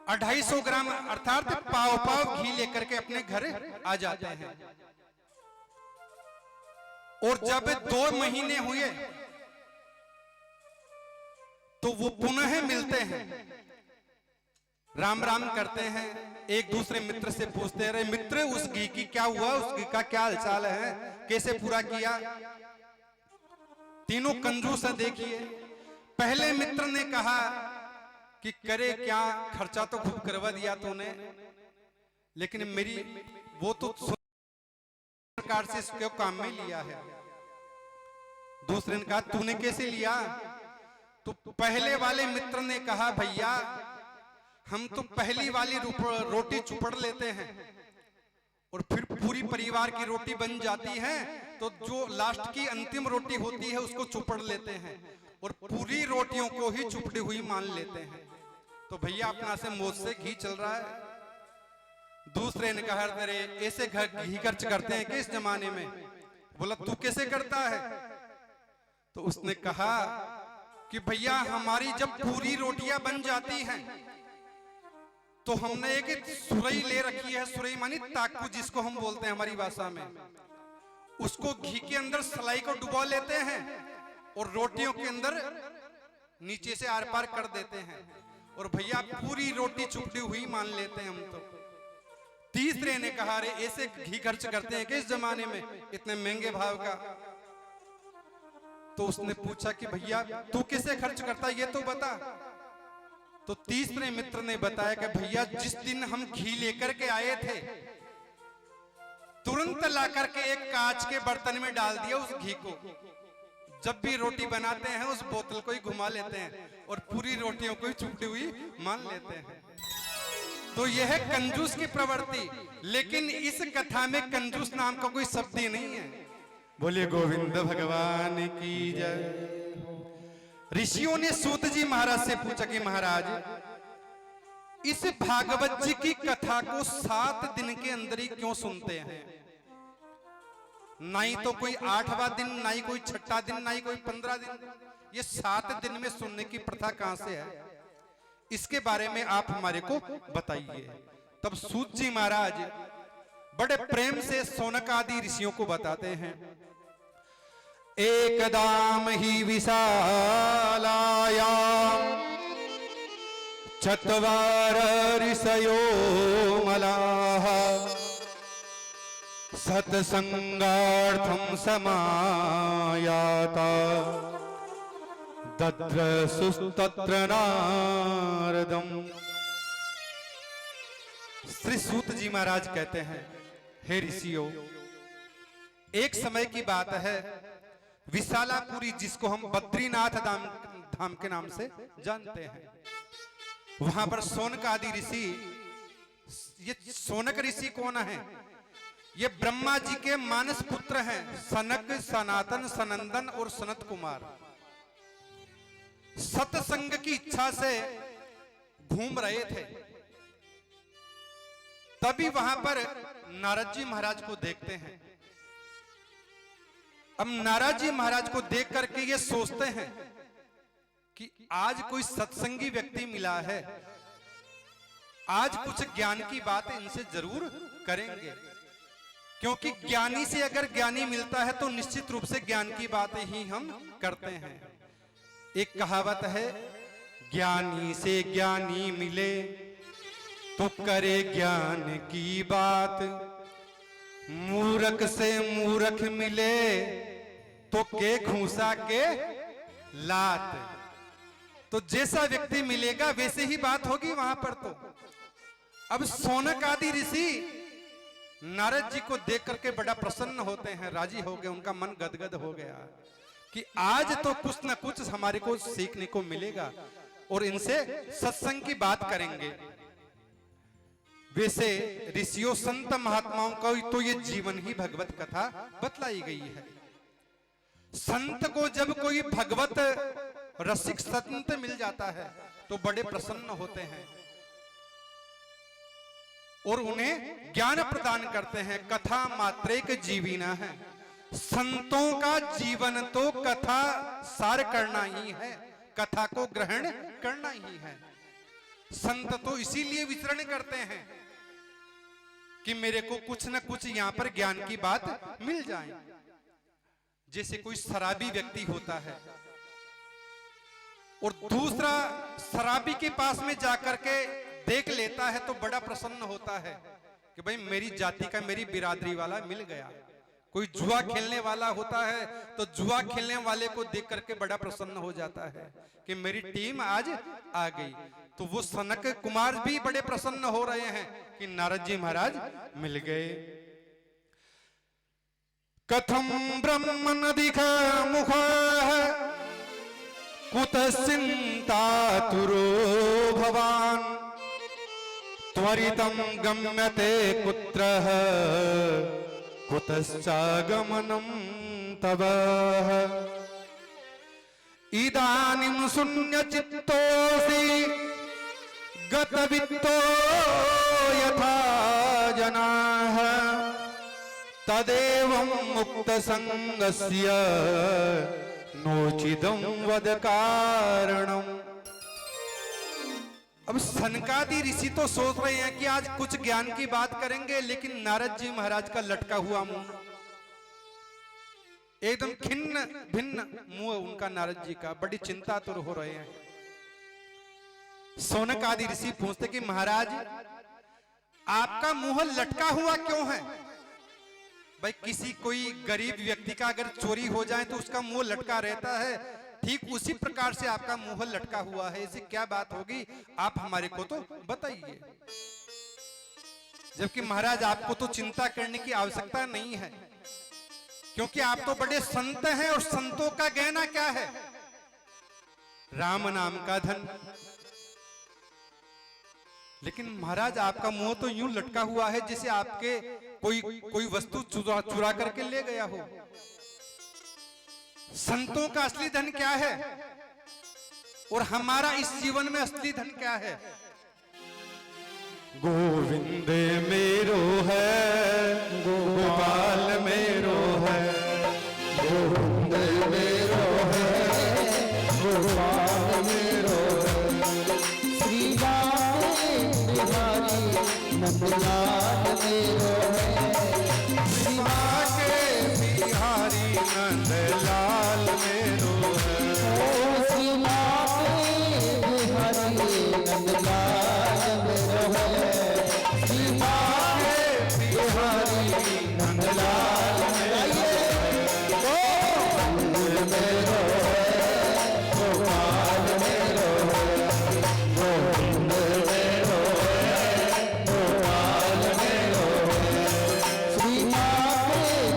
250 ग्राम अर्थात पाव पाव घी लेकर के अपने घर आ जाते हैं। और जब 2 महीने हुए तो वो पुनः मिलते हैं, राम राम करते हैं, एक दूसरे मित्र से पूछते रहे, मित्र उस घी की क्या हुआ, उस घी का क्या हालचाल है, कैसे पूरा किया। तीनों कंजूस हैं। देखिए, पहले मित्र ने कहा कि करे क्या, खर्चा तो खूब करवा दिया तूने, लेकिन मेरी वो तो सरकार से इसको काम में लिया है। दूसरे ने कहा, तूने कैसे लिया। तो पहले वाले मित्र ने कहा, भैया हम तो पहली वाली रोटी चुपड़ लेते हैं और फिर पूरी परिवार की रोटी बन जाती है, तो जो लास्ट की अंतिम रोटी होती है उसको चुपड़ लेते हैं और पूरी रोटियों को ही चुपड़ी हुई मान लेते हैं। तो भैया अपना से मुझ से घी चल रहा है। दूसरे ने कहा, अरे ऐसे घी खर्च करते हैं कि इस जमाने में। बोला, तू कैसे करता है। तो उसने कहा कि भैया हमारी जब पूरी रोटियां बन जाती हैं तो हमने एक सुरई ले रखी है, सुरई मानी ताकू जिसको हम बोलते हैं हमारी भाषा में, उसको घी के अंदर सलाई को डुबो लेते हैं और रोटियों के अंदर नीचे से आर पार कर देते हैं और भैया पूरी रोटी चुपड़ी हुई मान लेते हैं हम तो। तीसरे ने कहा, अरे ऐसे घी खर्च करते हैं कि इस जमाने में इतने महंगे भाव का। तो उसने पूछा कि भैया तू कैसे खर्च करता है ये तो बता। तो तीसरे मित्र ने बताया कि भैया जिस दिन हम घी लेकर के आए थे, तुरंत ला करके एक कांच के बर्तन में डाल दिया उस घी को। जब भी रोटी बनाते हैं उस बोतल को ही घुमा लेते हैं और पूरी रोटियों को ही चुपड़ी हुई मान लेते हैं। तो यह है कंजूस की प्रवृत्ति। लेकिन इस कथा में कंजूस नाम का कोई शब्द ही नहीं है। बोलिए गोविंद भगवान की जय। ऋषियों ने सूत जी महाराज से पूछा कि महाराज इस भागवत जी की कथा को 7 दिन के अंदर ही क्यों सुनते हैं। ना ही तो कोई 8वां दिन, ना ही कोई 6ठा दिन, ना ही कोई 15 दिन, ये 7 दिन में सुनने की प्रथा कहां से है, इसके बारे में आप हमारे को बताइए। तब सूत जी महाराज बड़े प्रेम से शौनक आदि ऋषियों को बताते हैं। एकदाम ही विशालाया चत्वार ऋषयो मलाः सत्संगार्थं समायाता दद्रसुस्तत्र नारदम। श्री सूत जी महाराज कहते हैं, हे ऋषियों, एक समय की बात है, विशालापुरी जिसको हम बद्रीनाथ धाम के नाम से जानते हैं, वहां पर शौनक आदि ऋषि, ये शौनक ऋषि कौन है, ये ब्रह्मा जी के मानस पुत्र हैं, सनक, सनातन, सनंदन और सनत कुमार। सत्संग की इच्छा से घूम रहे थे, तभी वहां पर नारद जी महाराज को देखते हैं। अब नारद जी महाराज को देख करके ये सोचते हैं कि आज कोई सत्संगी व्यक्ति मिला है, आज कुछ ज्ञान की बात इनसे जरूर करेंगे, क्योंकि ज्ञानी से अगर ज्ञानी मिलता है तो निश्चित रूप से ज्ञान की बात ही हम करते हैं। एक कहावत है, ज्ञानी से ज्ञानी मिले तो करे ज्ञान की बात, मूर्ख से मूर्ख मिले तो के घूसा के लात। तो जैसा व्यक्ति मिलेगा वैसे ही बात होगी वहां पर। तो अब सौनक आदि ऋषि नारद जी को देख करके बड़ा प्रसन्न होते हैं, राजी हो गए, उनका मन गदगद हो गया कि आज तो कुछ न कुछ हमारे को सीखने को मिलेगा और इनसे सत्संग की बात करेंगे। वैसे ऋषियों संत महात्माओं का तो ये जीवन ही भगवत कथा बतलाई गई है। संत को जब कोई भगवत रसिक संत मिल जाता है तो बड़े प्रसन्न होते हैं और उन्हें ज्ञान प्रदान करते हैं। कथा मात्रेक जीविना है। संतों का जीवन तो कथा सार करना ही है, कथा को ग्रहण करना ही है। संत तो इसीलिए विचरण करते हैं कि मेरे को कुछ न कुछ यहां पर ज्ञान की बात मिल जाए। जैसे कोई शराबी व्यक्ति होता है और दूसरा शराबी के पास में जाकर के देख लेता है तो बड़ा प्रसन्न होता है कि भाई मेरी जाति का, मेरी बिरादरी वाला मिल गया। कोई जुआ खेलने वाला होता है तो जुआ खेलने वाले को देख करके बड़ा प्रसन्न हो जाता है कि मेरी टीम आज आ गई। तो वो सनक कुमार भी बड़े प्रसन्न हो रहे हैं कि नारद जी महाराज मिल गए। कथम ब्रह्मन दिखा मुख कुतश्चिंतातुरो भवान त्वरितं गम्यते कुत्रः कुतश्चागमनं तव। इदानीं शून्यचित्तोऽसि गतवित्तो यथा जनाः तदेवं मुक्तसंगस्य नोचिदं वद कारणम्। अब सनकादि ऋषि तो सोच रहे हैं कि आज कुछ ज्ञान की बात करेंगे, लेकिन नारद जी महाराज का लटका हुआ मुंह, एकदम खिन्न भिन्न मुंह उनका, नारद जी का, बड़ी चिंतातुर हो रहे हैं। सौनक आदि ऋषि पूछते कि महाराज आपका मुंह लटका हुआ क्यों है? भाई किसी कोई गरीब व्यक्ति का अगर चोरी हो जाए तो उसका मुंह लटका रहता है, ठीक उसी प्रकार से आपका मुंह लटका हुआ है। ऐसी क्या बात होगी, आप हमारे को तो बताइए। जबकि महाराज आपको तो चिंता करने की आवश्यकता नहीं है, क्योंकि आप तो बड़े संत हैं और संतों का गहना क्या है? राम नाम का धन। लेकिन महाराज आपका मुंह तो यूं लटका हुआ है जैसे आपके कोई वस्तु चुरा करके ले गया हो। संतों का असली धन क्या है और हमारा इस जीवन में असली धन क्या है? गोविंद मेरो है, गोपाल मेरो है, गोविंद मेरो है, गोपाल मेरो है, श्री राम बिहारी नंदलाल मेरो है, श्री के बिहारी नंदलाल मेरो है, श्री राम बिहारी नंदलाल मेरो है, श्री राम बिहारी नंदलाल मेरो है, गोविंद मेरो है, गोपाल मेरो है, गोविंद मेरो है, गोपाल मेरो है, श्री राम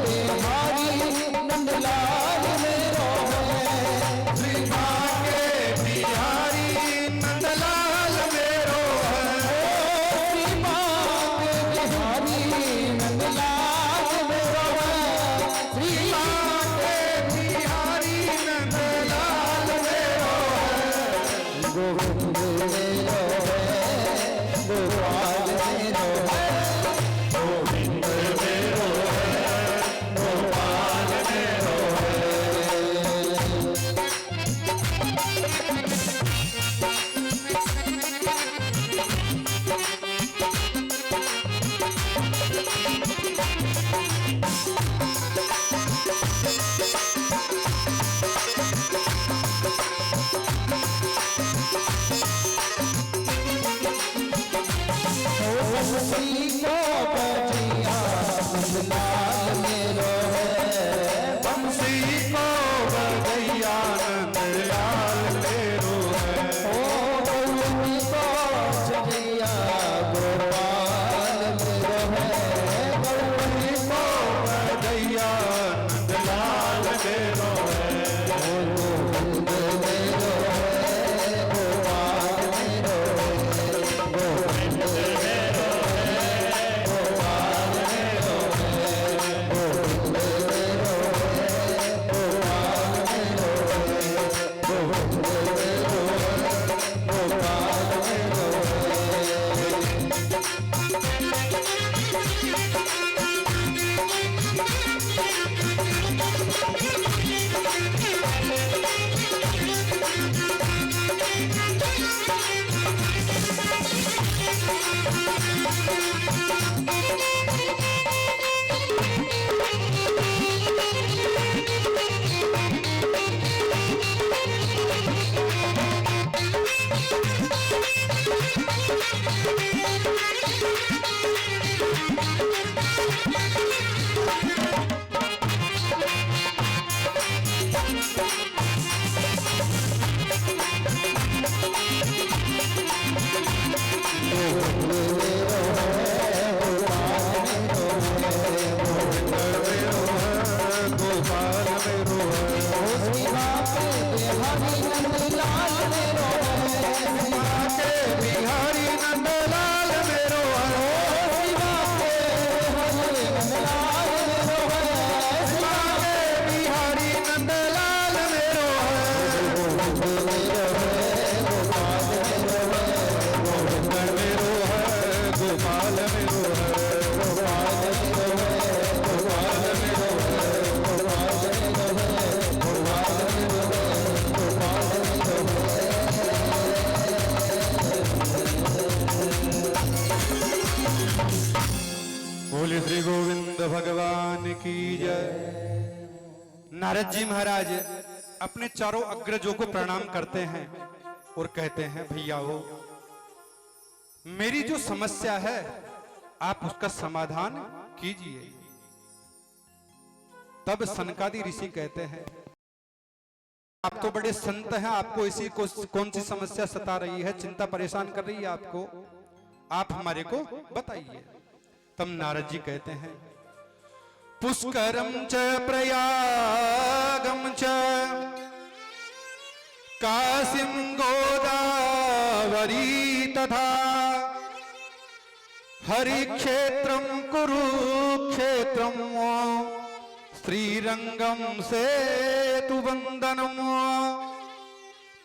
बिहारी नंदलाल मेरो है, श्री के बिहारी नंदलाल मेरो है, श्री राम बिहारी नंदलाल मेरो है, श्री के बिहारी नंदलाल मेरो है, गोविंद मेरो है, गोपाल मेरो है, गोविंद मेरो है, गोपाल मेरो है। श्री को बजिया नंदलाल मेरो है, बंसी को बगैया नंदलाल मेरो है, बोले श्री गोविंद भगवान की जय। नारद जी महाराज अपने चारों अग्रजों को प्रणाम करते हैं और कहते हैं, भैया हो, मेरी जो समस्या है आप उसका समाधान कीजिए। तब सनकादि ऋषि कहते हैं, आप तो बड़े संत हैं, आपको इसी को कौन सी समस्या सता रही है, चिंता परेशान कर रही है आपको, आप हमारे को बताइए। तब नारद जी कहते हैं, पुष्करम च प्रयागम च काशीं गोदावरी तथा हरिक्षेत्रम कुरुक्षेत्रम श्रीरंगम सेतुबंधनम।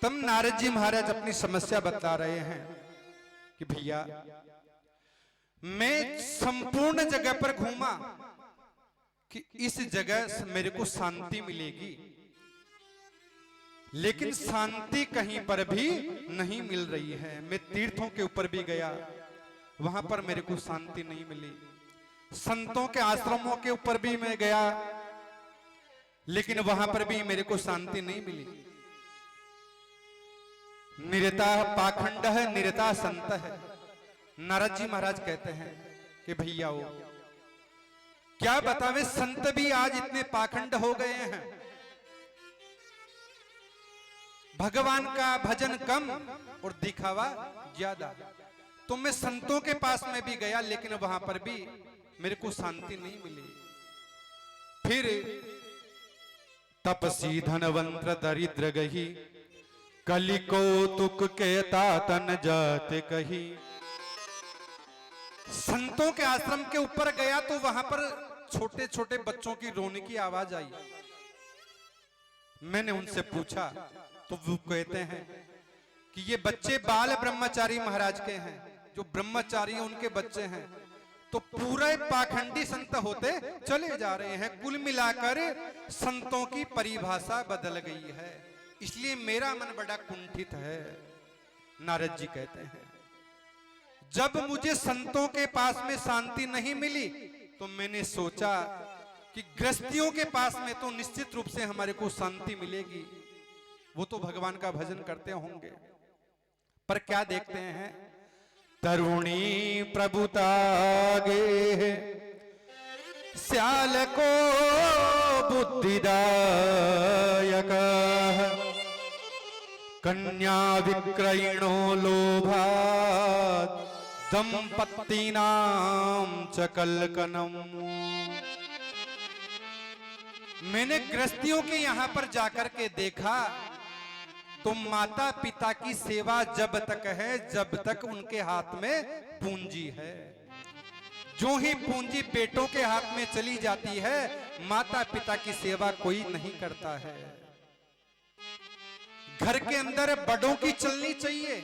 तब नारद जी महाराज अपनी समस्या बता रहे हैं कि भैया, मैं संपूर्ण जगह पर घूमा कि इस जगह मेरे को शांति मिलेगी, लेकिन शांति कहीं पर भी नहीं मिल रही है। मैं तीर्थों के ऊपर भी गया, वहां पर मेरे को शांति नहीं मिली। संतों के आश्रमों के ऊपर भी मैं गया, लेकिन वहां पर भी मेरे को शांति नहीं मिली। निरता पाखंड है, निरता संत है। नारद जी महाराज कहते हैं कि भैया हो, क्या बतावे, संत भी आज इतने पाखंड हो गए हैं। भगवान का भजन कम और दिखावा ज्यादा। तो मैं संतों के पास में भी गया, लेकिन वहां पर भी मेरे को शांति नहीं मिली। फिर तपसी धनवंत दरिद्र गही, कली कौतुक के तातन जाते कही। संतों के आश्रम के ऊपर गया तो वहां पर छोटे छोटे बच्चों की रोने की आवाज आई। मैंने उनसे पूछा तो वो कहते हैं कि ये बच्चे बाल ब्रह्मचारी महाराज के हैं, जो ब्रह्मचारी उनके बच्चे हैं। तो पूरे पाखंडी संत होते चले जा रहे हैं। कुल मिलाकर संतों की परिभाषा बदल गई है, इसलिए मेरा मन बड़ा कुंठित है। नारद जी कहते हैं, जब मुझे संतों के पास में शांति नहीं मिली तो मैंने सोचा कि गृहस्थियों के पास में तो निश्चित रूप से हमारे को शांति मिलेगी, वो तो भगवान का भजन करते होंगे। पर क्या देखते हैं, तरुणी प्रभुतागे श्याल को बुद्धिदायक कन्या विक्रयणो लोभात् दंपत्तीनां च कलकनम। मैंने गृहस्थियों के यहां पर जाकर के देखा तो माता पिता की सेवा जब तक है जब तक उनके हाथ में पूंजी है। जो ही पूंजी बेटों के हाथ में चली जाती है, माता पिता की सेवा कोई नहीं करता है। घर के अंदर बड़ों की चलनी चाहिए,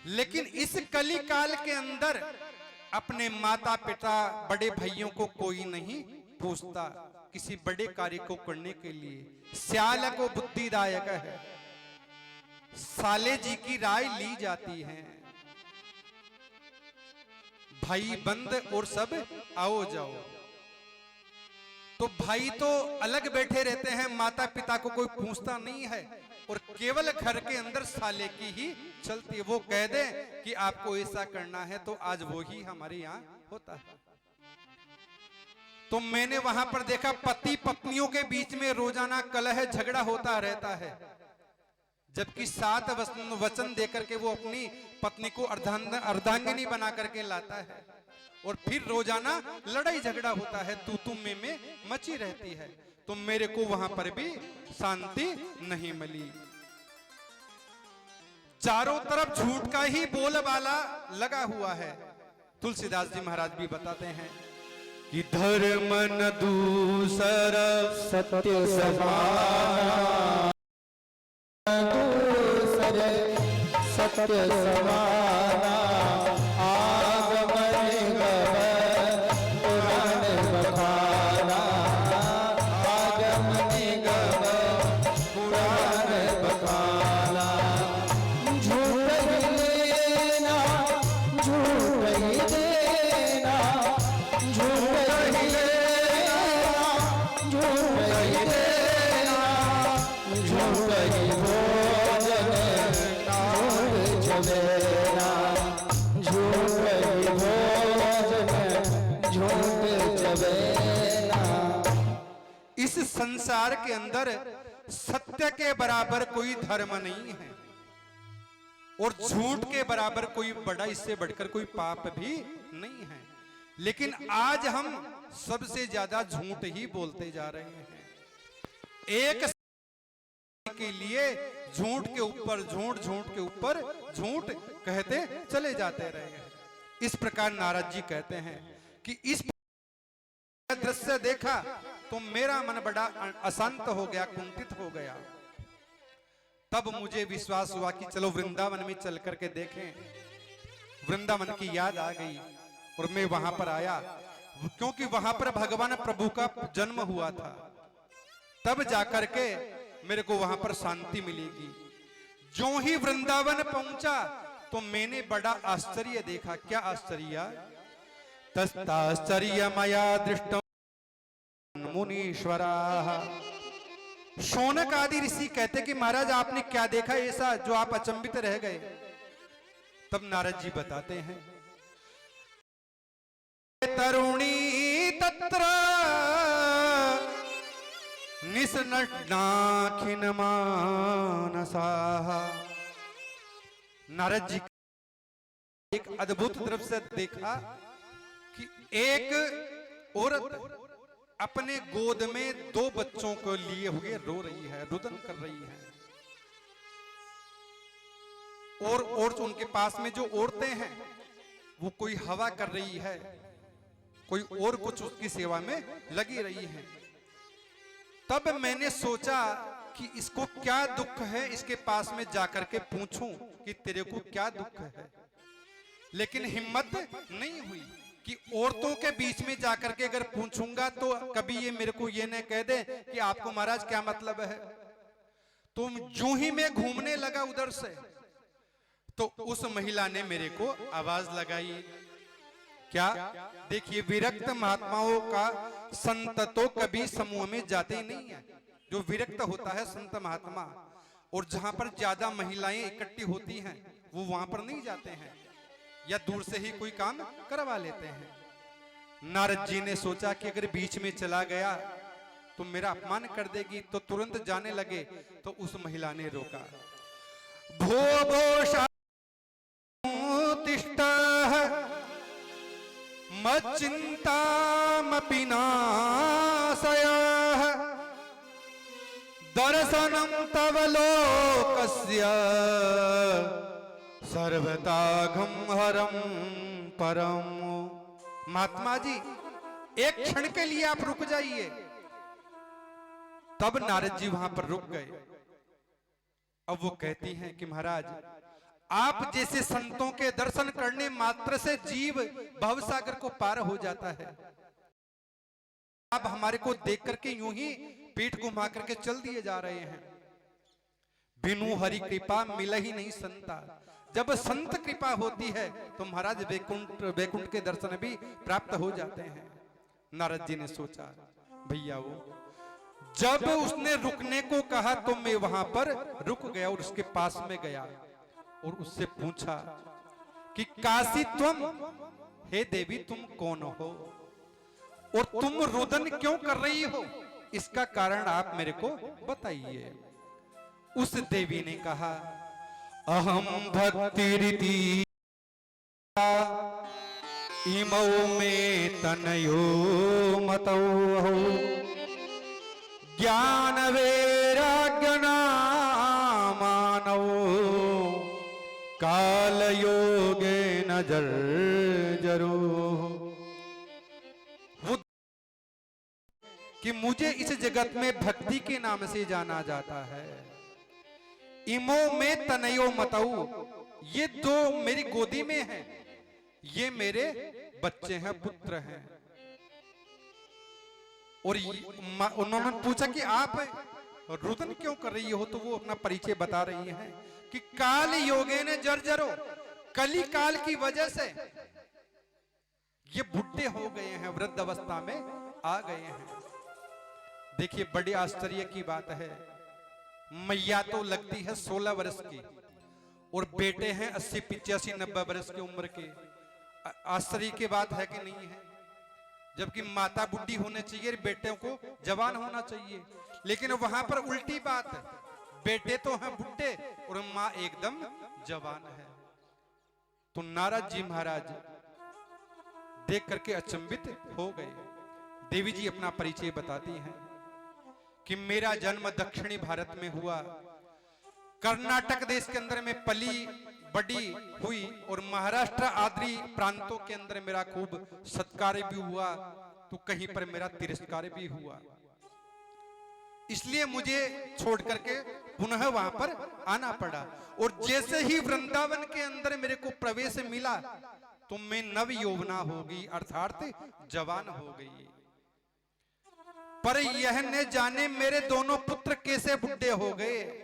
लेकिन इस कली काल के अंदर अपने माता पिता बड़े भाइयों को कोई नहीं पूछता किसी बड़े कार्य को करने के लिए। श्याल को बुद्धिदायक है, साले जी की राय ली जाती है। भाई बंद और सब आओ जाओ, तो भाई तो अलग बैठे रहते हैं, माता पिता को कोई पूछता नहीं है, और केवल घर के अंदर साले की ही चलती है। वो कह दे कि आपको ऐसा करना है तो आज वो ही हमारे यहाँ होता है। तो मैंने वहां पर देखा पति पत्नियों के बीच में रोजाना कलह झगड़ा होता रहता है, जबकि 7 वचन देकर के वो अपनी पत्नी को अर्धांगिनी बना करके लाता है, और फिर रोजाना लड़ाई झगड़ा होता है, तू में मची रहती है। तो मेरे को वहां पर भी शांति नहीं मिली। चारों तरफ झूठ का ही बोलबाला लगा हुआ है। तुलसीदास जी महाराज भी बताते हैं कि धर्म न दूसर सत्य समाना, दूसरे सत्य समाना, आगम संसार के अंदर सत्य के बराबर कोई धर्म नहीं है और झूठ के बराबर कोई बड़ा, इससे बढ़कर कोई पाप भी नहीं है। लेकिन आज हम सबसे ज्यादा झूठ ही बोलते जा रहे हैं। एक के लिए झूठ के ऊपर झूठ, झूठ के ऊपर झूठ कहते चले जाते रहे हैं। इस प्रकार नारद जी कहते हैं कि इस दृश्य देखा तो मेरा मन बड़ा अशांत हो गया, कुंठित हो गया। तब मुझे विश्वास हुआ कि चलो वृंदावन में चल करके देखें। वृंदावन की याद आ गई और मैं वहां पर आया, क्योंकि वहां पर भगवान प्रभु का जन्म हुआ था। तब जाकर के मेरे को वहां पर शांति मिलेगी। जो ही वृंदावन पहुंचा तो मैंने बड़ा आश्चर्य देखा। क्या आश्चर्य? तस्ताश्चर्य मया दृष्टम मुनीश्वरा। शौनक आदि ऋषि कहते कि महाराज आपने क्या देखा ऐसा जो आप अचंभित रह गए? तब नारद जी बताते हैं, तरुणी तत्र निस्नग्नाखिन मानसाः। नारद जी एक अद्भुत दृश्य देखा कि एक औरत अपने गोद में 2 बच्चों को लिए हुए रो रही है, रुदन कर रही है। और उनके पास में जो औरतें हैं वो कोई हवा कर रही है, कोई और कुछ उसकी सेवा में लगी रही है। तब मैंने सोचा कि इसको क्या दुख है, इसके पास में जाकर के पूछूं कि तेरे को क्या दुख है। लेकिन हिम्मत नहीं हुई कि औरतों के बीच में जाकर के अगर पूछूंगा तो कभी ये मेरे को ये न कह दे कि आपको महाराज क्या मतलब है। तो जो ही मैं घूमने लगा उधर से, तो उस महिला ने मेरे को आवाज लगाई। क्या? देखिए, विरक्त महात्माओं का संत तो कभी समूह में जाते ही नहीं है। जो विरक्त होता है संत महात्मा, और जहां पर ज्यादा महिलाएं इकट्ठी होती हैं वो वहां पर नहीं जाते हैं, या दूर से ही कोई काम करवा लेते हैं। नारद जी ने सोचा कि अगर बीच में चला गया तो मेरा अपमान कर देगी, तो तुरंत जाने लगे। तो उस महिला ने रोका। भो भो मच्चिंतामपि नाशयः दर्शनं तव लोकस्य सर्वताघं हरं परम। महात्मा जी, एक क्षण के लिए आप रुक जाइए। तब नारद जी वहां पर रुक गए। अब वो कहती हैं कि महाराज, आप जैसे संतों के दर्शन करने मात्र से जीव भवसागर को पार हो जाता है। आप हमारे को देख करके यूं ही पीठ घुमा करके चल दिए जा रहे हैं। बिनु हरि कृपा मिला ही नहीं संता। जब संत कृपा होती है तो महाराज वैकुंठ के दर्शन भी प्राप्त हो जाते हैं। नारद जी ने सोचा, भैया वो जब उसने रुकने को कहा तो मैं वहां पर रुक गया और उसके पास में गया और उससे पूछा कि काशी तुम, हे देवी तुम कौन हो और तुम रुदन क्यों कर रही हो? इसका कारण आप मेरे को बताइए। उस देवी ने कहा, अहम भक्ति रीति इमौ में तनयो मतौ ज्ञान वैराग्य मानव काल योगे नजर जरो। कि मुझे इस जगत में भक्ति के नाम से जाना जाता है। इमो में तनयो मतऊ, ये 2 मेरी गोदी में हैं, ये मेरे बच्चे हैं, पुत्र हैं। और उन्होंने पूछा कि आप रुदन क्यों कर रही हो? तो वो अपना परिचय बता रही हैं कि काल योगे ने जर्जरो, कली काल की वजह से ये बुढ़े हो गए हैं, वृद्ध अवस्था में आ गए हैं। देखिए, बड़े आश्चर्य की बात है। मैया तो लगती है 16 वर्ष की और बेटे हैं 80, 85, 90 वर्ष की उम्र के। आश्चर्य की बात है कि नहीं है? जबकि माता बुढ़ी होने चाहिए, बेटों को जवान होना चाहिए। लेकिन वहां पर उल्टी बात है, बेटे तो हैं बुढ़े और माँ एकदम जवान है। तो नारद जी महाराज देख करके अचंभित हो गए। देवी जी अपना परिचय बताती हैं कि मेरा जन्म दक्षिणी भारत में हुआ, कर्नाटक देश के अंदर में पली बड़ी हुई और महाराष्ट्र आदि प्रांतों के अंदर मेरा खूब सत्कार भी हुआ, तो कहीं पर मेरा तिरस्कार भी हुआ। इसलिए मुझे छोड़ करके पुनः वहां पर आना पड़ा। और जैसे ही वृंदावन के अंदर मेरे को प्रवेश मिला तो मैं नव यौवना हो गई, अर्थात जवान हो गई। पर यह न जाने मेरे दोनों पुत्र कैसे बुढ़े हो गए।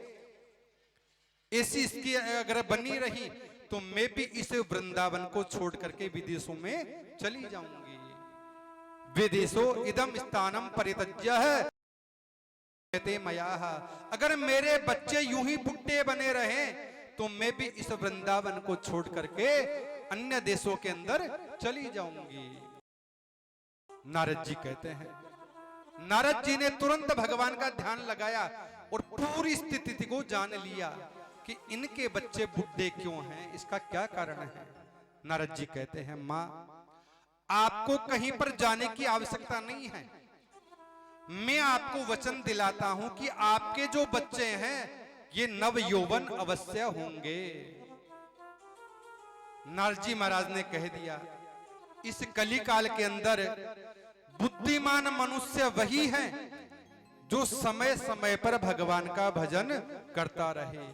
ऐसी इसकी अगर बनी रही तो मैं भी इस वृंदावन को छोड़ करके विदेशों में चली जाऊंगी। विदेशो इदम स्थानम परित्यज्य कहते मयाह। अगर मेरे बच्चे यूं ही बुढ़े बने रहे तो मैं भी इस वृंदावन को छोड़ करके अन्य देशों के अंदर चली जाऊंगी। नारद जी कहते हैं, नारद जी ने तुरंत भगवान का ध्यान लगाया और पूरी स्थिति को जान लिया कि इनके बच्चे बुढ़े क्यों हैं, इसका क्या कारण है। नारद जी कहते हैं, मां आपको कहीं पर जाने की आवश्यकता नहीं है। मैं आपको वचन दिलाता हूं कि आपके जो बच्चे हैं ये नव यौवन अवश्य होंगे। नारद जी महाराज ने कह दिया, इस कली काल के अंदर बुद्धिमान मनुष्य वही है जो समय समय पर भगवान का भजन करता रहे,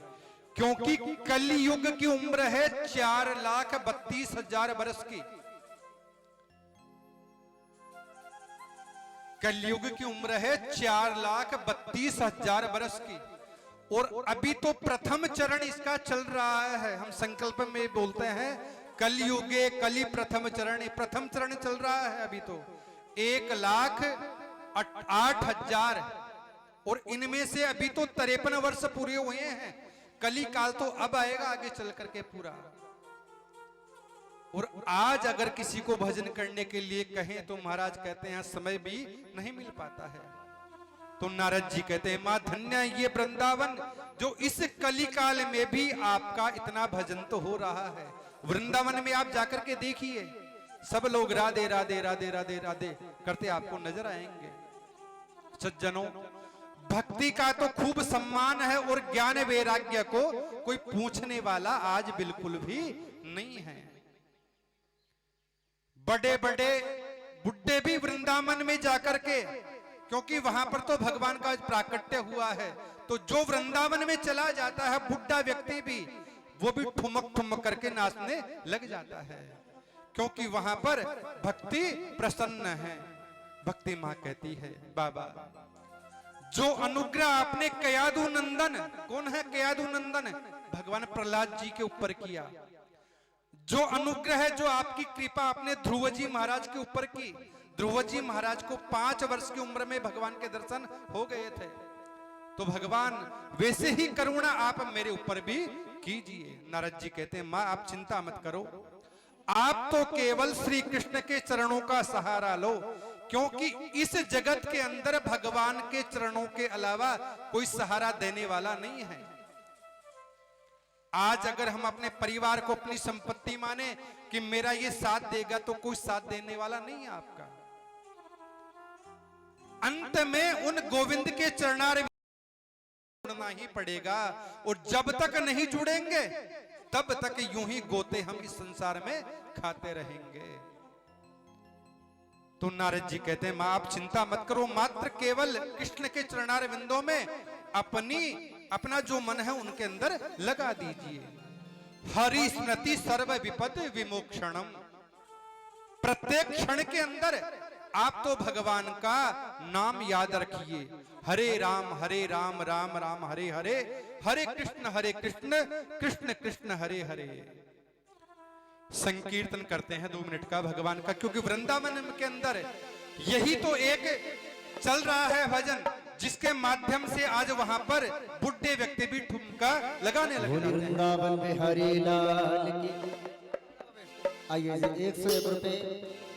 क्योंकि कलयुग की उम्र है 4,32,000 वर्ष की। कलयुग की उम्र है 4,32,000 वर्ष की। और अभी तो प्रथम चरण इसका चल रहा है। हम संकल्प में बोलते हैं कलयुगे कली प्रथम चरण, प्रथम चरण चल रहा है अभी तो 1,08,000। और इनमें से अभी तो 53 वर्ष पूरे हुए हैं। कली काल तो अब आएगा आगे चल करके पूरा। और आज अगर किसी को भजन करने के लिए कहें तो महाराज कहते हैं समय भी नहीं मिल पाता है। तो नारद जी कहते हैं, मां धन्य ये वृंदावन जो इस कली काल में भी आपका इतना भजन तो हो रहा है। वृंदावन में आप जाकर के देखिए, सब लोग राधे राधे राधे राधे राधे करते आपको नजर आएंगे। सज्जनों, भक्ति का तो खूब सम्मान है और ज्ञान वैराग्य को कोई पूछने वाला आज बिल्कुल भी नहीं है। बड़े बड़े बुड्ढे भी वृंदावन में जाकर के, क्योंकि वहां पर तो भगवान का प्राकट्य हुआ है, तो जो वृंदावन में चला जाता है बुड्ढा व्यक्ति भी, वो भी ठुमक ठुमक करके नाचने लग जाता है, क्योंकि वहां पर भक्ति प्रसन्न है। भक्ति मां कहती है, बाबा जो अनुग्रह आपने कयादु नंदन, कौन है कयादु नंदन, भगवान प्रहलाद जी के ऊपर किया, जो अनुग्रह है, जो आपकी कृपा आपने ध्रुव जी महाराज के ऊपर की। ध्रुव जी महाराज को 5 वर्ष की उम्र में भगवान के दर्शन हो गए थे, तो भगवान वैसे ही करुणा आप मेरे ऊपर भी कीजिए। नारद जी कहते हैं, मां आप चिंता मत करो, आप तो केवल श्री कृष्ण के चरणों का सहारा लो, क्योंकि इस जगत के अंदर भगवान के चरणों के अलावा कोई सहारा देने वाला नहीं है। आज अगर हम अपने परिवार को अपनी संपत्ति माने कि मेरा ये साथ देगा, तो कोई साथ देने वाला नहीं है आपका। अंत में उन गोविंद के चरणार जुड़ना ही पड़ेगा, और जब तक नहीं जुड़ेंगे तब तक यूं ही गोते हम इस संसार में खाते रहेंगे। तो नारद जी कहते हैं, मां आप चिंता मत करो, मात्र केवल कृष्ण के चरणार विंदों में अपना जो मन है उनके अंदर लगा दीजिए। हरि स्मृति सर्व विपद विमोक्षणम, प्रत्येक क्षण के अंदर आप तो भगवान का नाम याद रखिए। हरे राम राम राम हरे हरे, हरे कृष्ण कृष्ण कृष्ण हरे हरे। संकीर्तन करते हैं 2 मिनट का भगवान का, क्योंकि वृंदावन के अंदर यही तो एक चल रहा है भजन, जिसके माध्यम से आज वहां पर बुढ़े व्यक्ति भी ठुमका लगाने लगे। वृंदावन में हरि लाल की आइए 101 रुपए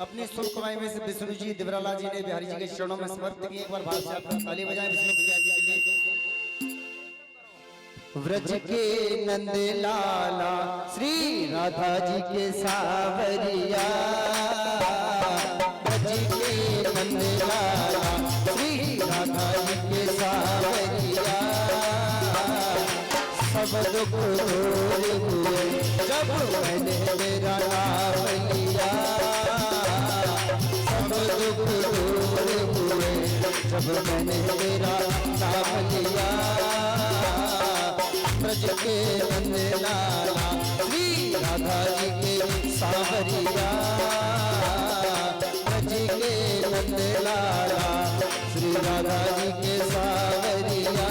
अपनी शुभ कमाई में से विष्णु जी दिवराला जी ने बिहारी जी के चरणों में समर्पित किए। एक बार भाव से आप ताली बजाएं विष्णु भैया जी के लिए। व्रज के नंद लाला श्री राधा जी के सावरिया, व्रज के नंद लाला श्री राधा जी के सावरिया, सब दुख दूर हुए जब मैंने तेरा नाम लिया, सब दुख दूर हुए जब मैंने तेरा नाम लिया। ब्रज के नंद लाला श्री राधा जी के सावरिया, ब्रज के नंद लाला श्री राधा जी के सावरिया।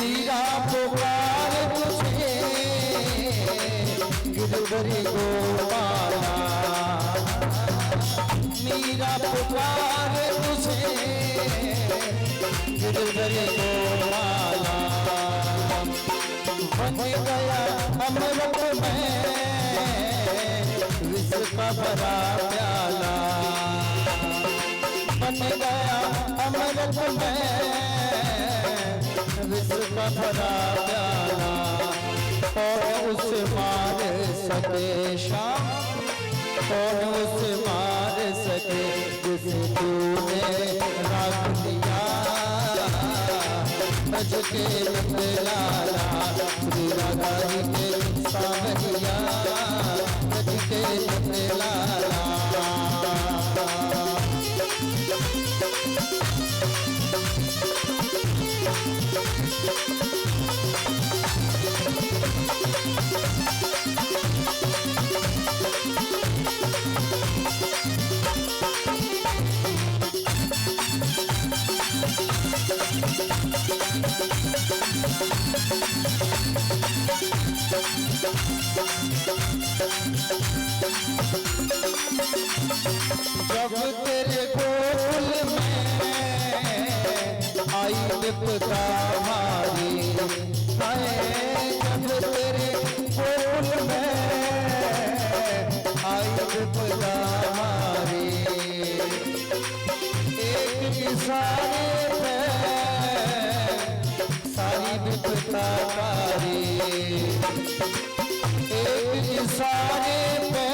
मीरा पुकार तुझे गिरधरी गोपाला, मीरा पुकार तुझे गिरधरी गोपाला, बन गया अमृत में विष का भरा प्याला, बन गया अमृत में विश्व का भरा प्याला। और उस मार सके शाम, और उस मार सके जिस तूने राख दिया। ब्रज के नंद लाला श्री राधा जी के सावरिया, ब्रज के नंद लाला। जब तेरे गोल में आई विपदा हमारी, जब तेरे गोल में आई विपदा हमारी, एक इशारे पे सारी विपदा कारी, एक इशारे पे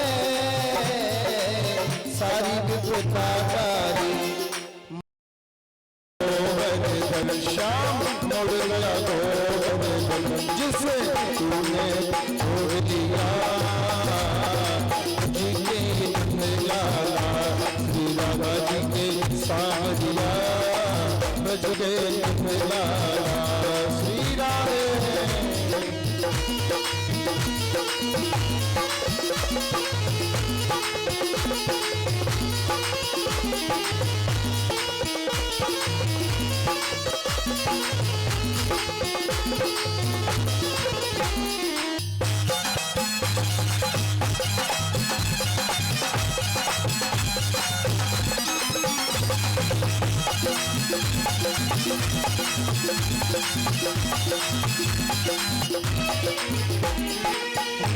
सारी विपदा कारी। श्याम मुड़ गया गोवर्धन जिसे तूने छोड़ दिया, जी के नंद लाला श्री राधा जी के सावरिया, ब्रज के नंद लाला श्री राधे।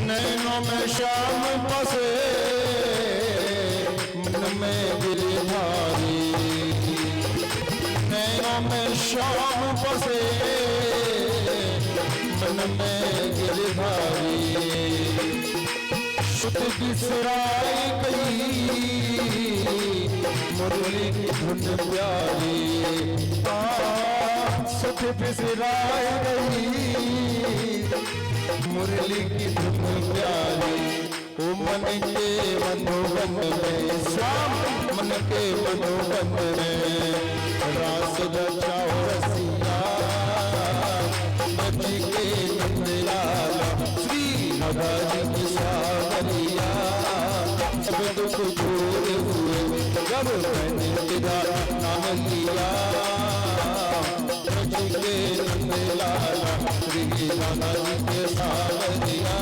नैनों में श्याम बसे मन में गिरधारी, नैनों में श्याम बसे मन में गिरधारी, शुद्ध बिसराई गई मुरली की धुन प्यारी सुख बिसराई गई मुरली की धुन प्यारी ओ मन के मनोबन में श्याम मन के मनोबन में रास रचाओ रसिया नदी के नंदलाला श्री नगारी सावरिया सब दुख दूर हुए जब मैंने तेरा नाम लिया नदी के नंदलाला श्री नगारी के सावरिया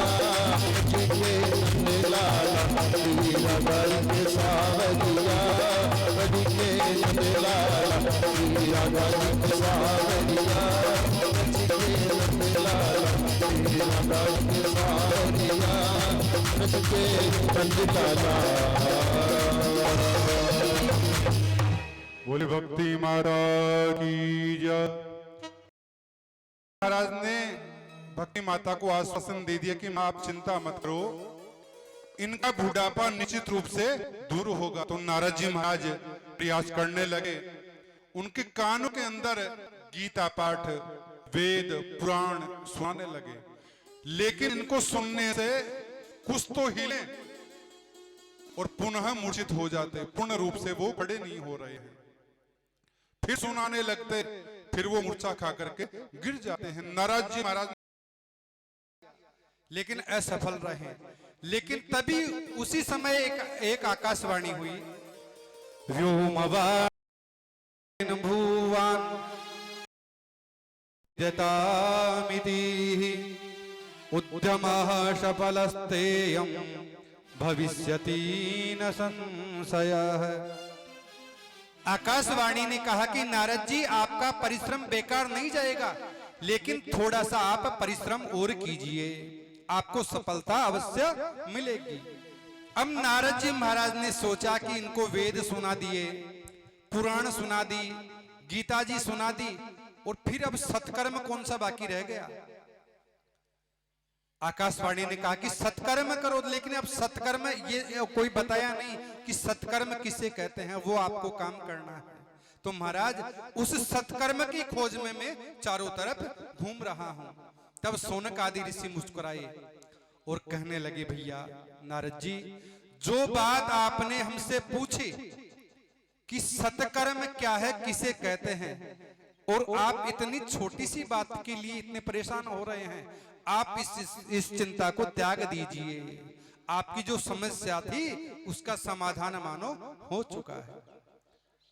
नदी के नंदलाला श्री नगारी के सावरिया नदी के नंदलाला श्री नगारी के सावरिया नदी के नंदलाला श्री नगारी के सावरिया नदी के नंदलाला। बोले भक्ति महाराज की जय। महाराज ने भक्ति माता को आश्वासन दे दिया कि मां आप चिंता मत करो, इनका बुढ़ापा निश्चित रूप से दूर होगा। तो नारद जी महाराज प्रयास करने लगे, उनके कानों के अंदर गीता पाठ वेद पुराण सुनाने लगे, लेकिन इनको सुनने से कुछ तो हिले और पुनः मूर्छित हो जाते, पूर्ण रूप से वो खड़े नहीं हो रहे हैं। फिर सुनाने लगते, फिर वो मूर्छा खा करके गिर जाते हैं। नारद जी महाराज लेकिन असफल रहे। लेकिन तभी उसी समय एक आकाशवाणी हुई, व्योमवान भुवन यतामिति उद्यमः सफलस्तेयं भविष्यति न संशयः। आकाशवाणी ने कहा कि नारद जी आपका परिश्रम बेकार नहीं जाएगा, लेकिन थोड़ा सा आप परिश्रम और कीजिए, आपको सफलता अवश्य मिलेगी। अब नारद जी महाराज ने सोचा कि इनको वेद सुना दिए, पुराण सुना दी, गीता जी सुना दी, और फिर अब सत्कर्म कौन सा बाकी रह गया। आकाशवाणी ने कहा कि सत्कर्म करो, लेकिन अब सत्कर्म ये कोई बताया नहीं कि सत्कर्म किसे कहते हैं, वो आपको काम करना है। तो महाराज उस सत्कर्म की खोज में मैं चारों तरफ घूम रहा हूं। तब सोनक आदि ऋषि मुस्कुराए और कहने लगे, भैया नारद जी, जो बात आपने हमसे पूछी कि सत्कर्म क्या है, किसे कहते हैं, और आप इतनी छोटी सी बात के लिए इतने परेशान हो रहे हैं, आप इस चिंता को त्याग दीजिए। आपकी जो समस्या थी उसका समाधान मानो हो चुका है।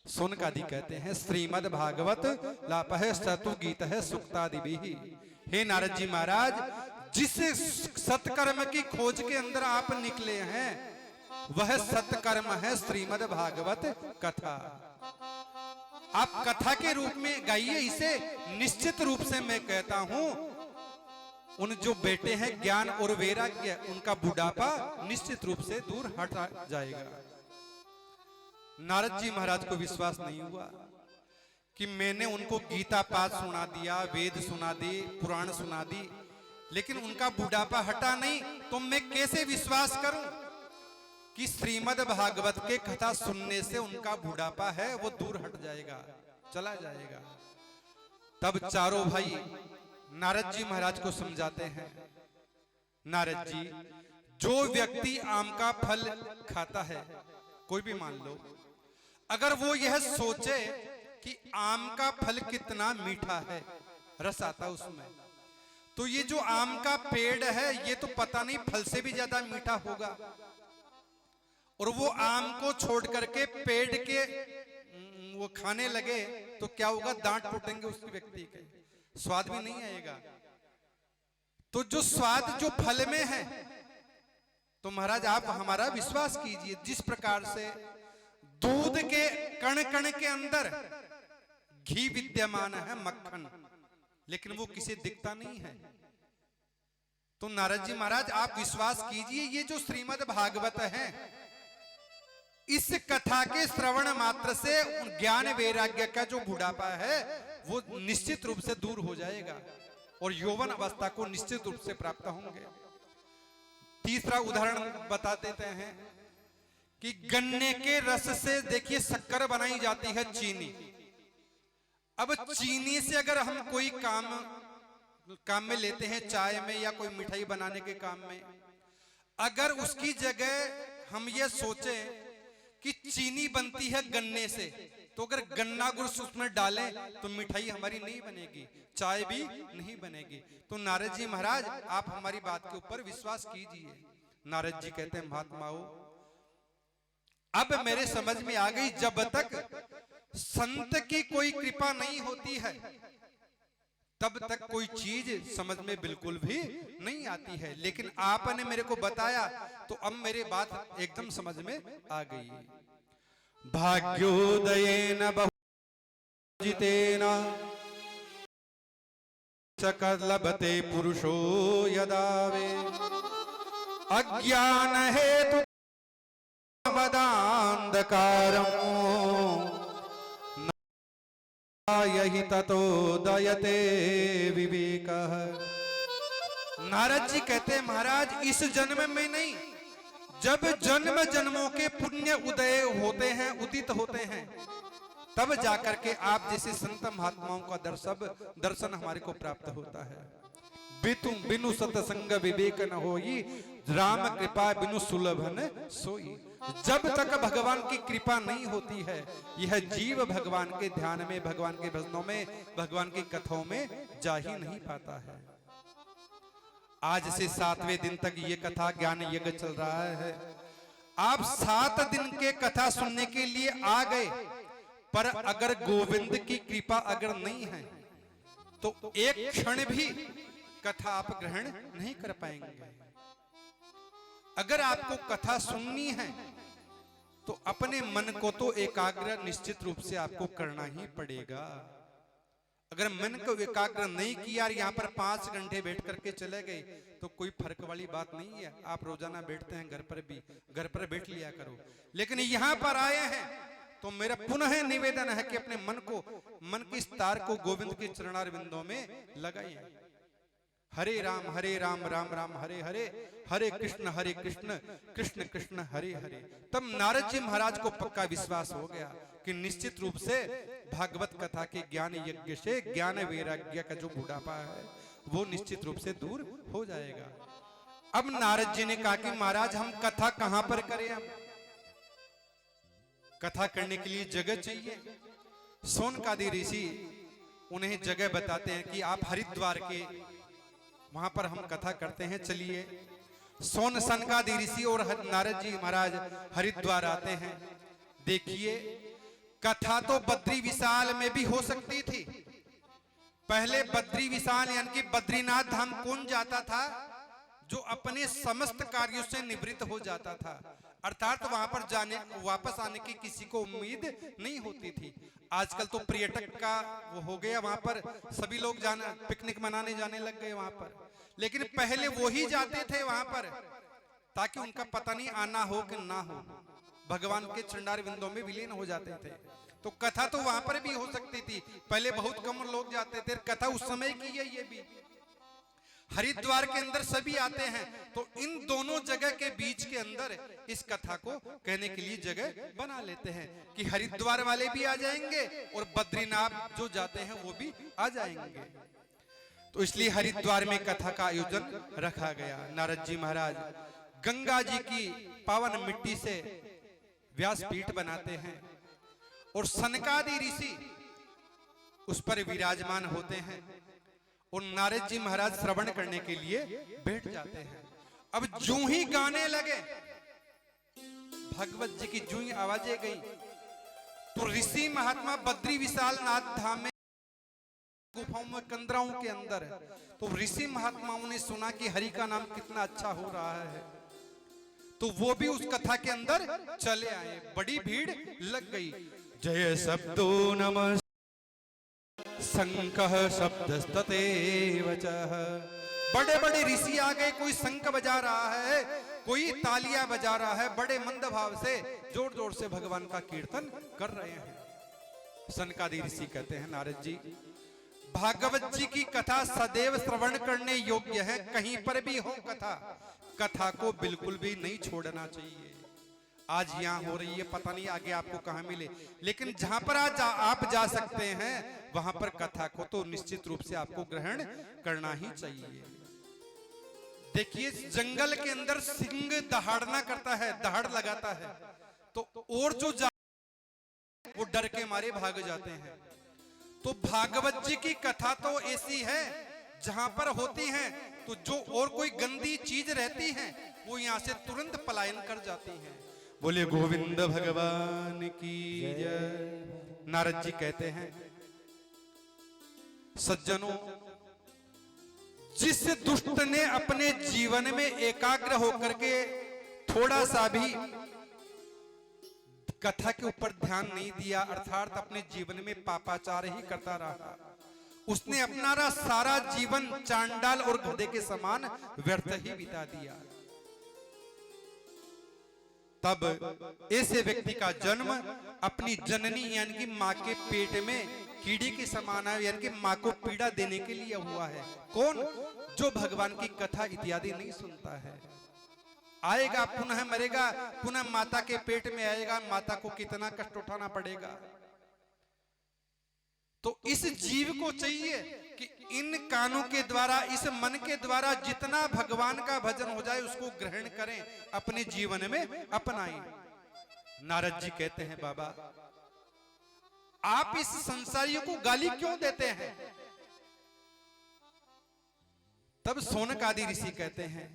सोनकादि कहते हैं, श्रीमद् भागवत लापह सतु गीत है सुक्तादि भी। हे नारद जी महाराज, जिस सत्कर्म की खोज के अंदर आप निकले हैं वह सत्कर्म है श्रीमद् भागवत कथा। आप कथा के रूप में गाइए इसे। निश्चित रूप से मैं कहता हूं, उन जो बेटे हैं ज्ञान और वैराग्य, उनका बुढ़ापा निश्चित रूप से दूर हट जाएगा। नारद जी महाराज को विश्वास नहीं हुआ कि मैंने उनको गीता पाठ सुना दिया, वेद सुना दी, पुराण सुना दी, लेकिन उनका बुढ़ापा हटा नहीं, तो मैं कैसे विश्वास करूं कि श्रीमद् भागवत के कथा सुनने से उनका बुढ़ापा है वो दूर हट जाएगा, चला जाएगा। तब चारों भाई नारद जी महाराज को समझाते हैं, नारद जी, जो व्यक्ति आम का फल खाता है, कोई भी मान लो, अगर वो यह सोचे कि आम का फल कितना मीठा है, रस आता उसमें, तो ये जो आम का पेड़ है ये तो पता नहीं फल से भी ज्यादा मीठा होगा, और वो आम को छोड़ करके पेड़ के वो खाने लगे तो क्या होगा, दांत टूटेंगे उस व्यक्ति के, स्वाद भी नहीं आएगा। तो जो स्वाद जो फल में है, तो महाराज आप हमारा विश्वास कीजिए, जिस प्रकार से दूध के कण कण के अंदर घी विद्यमान है, मक्खन, लेकिन वो किसे दिखता नहीं है। तो नारद जी महाराज आप विश्वास कीजिए, ये जो श्रीमद् भागवत है, इस कथा के श्रवण मात्र से ज्ञान वैराग्य का जो बुढ़ापा है वो निश्चित रूप से दूर हो जाएगा और यौवन अवस्था को निश्चित रूप से प्राप्त होंगे। तीसरा उदाहरण बता देते हैं कि गन्ने के रस से देखिए शक्कर बनाई जाती है, चीनी। अब चीनी से अगर हम कोई काम में लेते हैं, चाय में या कोई मिठाई बनाने के काम में, अगर उसकी जगह हम ये सोचे कि चीनी बनती है गन्ने से, तो अगर गन्ना गुड़ उसमें डालें तो मिठाई हमारी नहीं बनेगी, चाय भी नहीं बनेगी। तो नारद जी महाराज आप हमारी बात के ऊपर विश्वास कीजिए। नारद जी कहते हैं महात्माओं, अब मेरे समझ में आ गई, जब तक संत की कोई कृपा नहीं होती है तब तक कोई चीज समझ में बिल्कुल भी नहीं आती है। लेकिन आपने मेरे को बताया तो अब मेरे बात एकदम समझ में आ गई। भाग्योदयेन बहुजितेन सकलभते पुरुषो यदा वे अज्ञान हेतु वदान्धकारम् यही ततोदयते विवेकः। नारद जी कहते हैं महाराज, इस जन्म में नहीं, जब जन्म जन्मों के पुण्य उदय होते हैं, उदित होते हैं, तब जाकर के आप जैसे संत महात्माओं का दर्शन हमारे को प्राप्त होता है। बिनु सतसंग विवेक न होई, राम कृपा बिनु सुलभन सोई। जब तक भगवान की कृपा नहीं होती है, यह जीव भगवान के ध्यान में, भगवान के भजनों में, भगवान की कथाओं में जा ही नहीं पाता है। आज से 7वें दिन तक ये कथा ज्ञान यज्ञ चल रहा है। आप 7 दिन के कथा सुनने के लिए आ गए, पर अगर गोविंद की कृपा अगर नहीं है तो एक क्षण भी कथा आप ग्रहण नहीं कर पाएंगे। अगर आपको कथा सुननी है तो अपने मन को तो एकाग्र निश्चित रूप से आपको करना ही पड़ेगा। अगर मन को एकाग्र नहीं किया, यहाँ पर 5 घंटे बैठ करके चले गए तो कोई फर्क वाली बात नहीं है। आप रोजाना बैठते हैं, घर पर बैठ लिया करो। लेकिन यहाँ पर आए हैं तो मेरा पुनः निवेदन है कि अपने मन की इस तार को गोविंद के चरणारविंदों में लगाइए। हरे राम राम राम हरे हरे, हरे कृष्ण कृष्ण कृष्ण हरे हरे। तब नारद जी महाराज को पक्का विश्वास हो गया कि निश्चित रूप से भागवत कथा के ज्ञान यज्ञ से ज्ञान वैराग्य का जो बुढ़ापा है वो निश्चित रूप से दूर हो जाएगा। अब नारद जी ने कहा कि महाराज हम कथा कहां पर करें? हम कथा करने के लिए जगह चाहिए। सोनकादि ऋषि उन्हें जगह बताते हैं कि आप हरिद्वार के वहां पर हम कथा करते हैं, चलिए। सोन सनकादि ऋषि और नारद जी महाराज हरिद्वार आते हैं। देखिए, कथा तो बद्री विशाल में भी हो सकती थी। पहले बद्री विशाल यानी कि बद्रीनाथ धाम कौन जाता था? जो अपने समस्त कार्यों से निवृत्त हो जाता था, अर्थात वहां पर वापस आने की किसी को उम्मीद नहीं होती थी। आजकल तो पर्यटक का वो हो गया, वहां पर सभी लोग पिकनिक मनाने जाने लग गए वहां पर। लेकिन पहले वो ही जाते थे वहां पर ताकि उनका पता नहीं आना हो कि ना हो, भगवान के चंडार विंदों में विलीन हो जाते थे। तो कथा तो वहां पर भी हो सकती थी। पहले बहुत कम लोग जाते थे, कथा उस समय की है। ये भी हरिद्वार के अंदर सभी आते हैं, तो इन दोनों जगह के बीच के अंदर इस कथा को कहने के लिए जगह बना लेते हैं कि हरिद्वार वाले भी आ जाएंगे और बद्रीनाथ जो जाते हैं वो भी आ जाएंगे। तो इसलिए हरिद्वार में कथा का आयोजन रखा गया। नारद जी महाराज गंगा जी की पावन मिट्टी से व्यासपीठ बनाते हैं और सनकादि ऋषि उस पर विराजमान होते हैं और नारद जी महाराज श्रवण करने के लिए बैठ जाते हैं। अब जूं ही गाने लगे, भगवत जी की जूं ही आवाजें गई, तो ऋषि महात्मा बद्री विशाल नाथ धाम में गुफाओं में कंदराओं के अंदर, तो ऋषि महात्माओं ने सुना कि हरि का नाम कितना अच्छा हो रहा है, तो वो भी उस कथा के अंदर चले आए। बड़ी भीड़ लग गई। जय शब्दो नमः शंख शब्दस्तते वचः। बड़े बड़े ऋषि आ गए, कोई शंख बजा रहा है, कोई तालियां बजा रहा है, बड़े मंद भाव से जोर जोर से भगवान का कीर्तन कर रहे हैं। सनकादि ऋषि कहते हैं नारद जी, भागवत जी की कथा सदैव श्रवण करने योग्य है, कहीं पर भी हो कथा, कथा को बिल्कुल भी नहीं छोड़ना चाहिए। आज यहाँ हो रही है, पता नहीं आगे आपको कहाँ मिले, लेकिन जहां पर आज आप जा सकते हैं वहां पर कथा को तो निश्चित रूप से आपको ग्रहण करना ही चाहिए। देखिए जंगल के अंदर सिंह दहाड़ना करता है, दहाड़ लगाता है, तो और जो वो डर के मारे भाग जाते हैं। तो भागवत जी की कथा तो ऐसी है जहां पर होती है तो जो और कोई गंदी चीज रहती है वो यहां से तुरंत पलायन कर जाती है। बोले गोविंद भगवान की जय। नारद जी कहते हैं सज्जनों, जिस दुष्ट ने अपने जीवन में एकाग्र होकर के थोड़ा सा भी कथा के ऊपर ध्यान नहीं दिया, अर्थात अपने जीवन में पापाचार ही करता रहा, उसने अपना सारा जीवन चांडाल और गधे के समान व्यर्थ ही बिता दिया। तब ऐसे व्यक्ति का जन्म अपनी जननी यानी कि माँ के पेट में कीड़ी के समान है, यानी कि माँ को पीड़ा देने के लिए हुआ है। कौन? जो भगवान की कथा इत्यादि नहीं सुनता है। आएगा पुनः मरेगा, पुनः माता के पेट में आएगा, माता को कितना कष्ट उठाना पड़ेगा। तो इस जीव को चाहिए कि इन कानों के द्वारा, इस मन के द्वारा जितना भगवान का भजन हो जाए उसको ग्रहण करें, अपने जीवन में अपनाएं। नारद जी कहते हैं बाबा आप इस संसारियों को गाली क्यों देते हैं? तब शौनक आदि ऋषि कहते हैं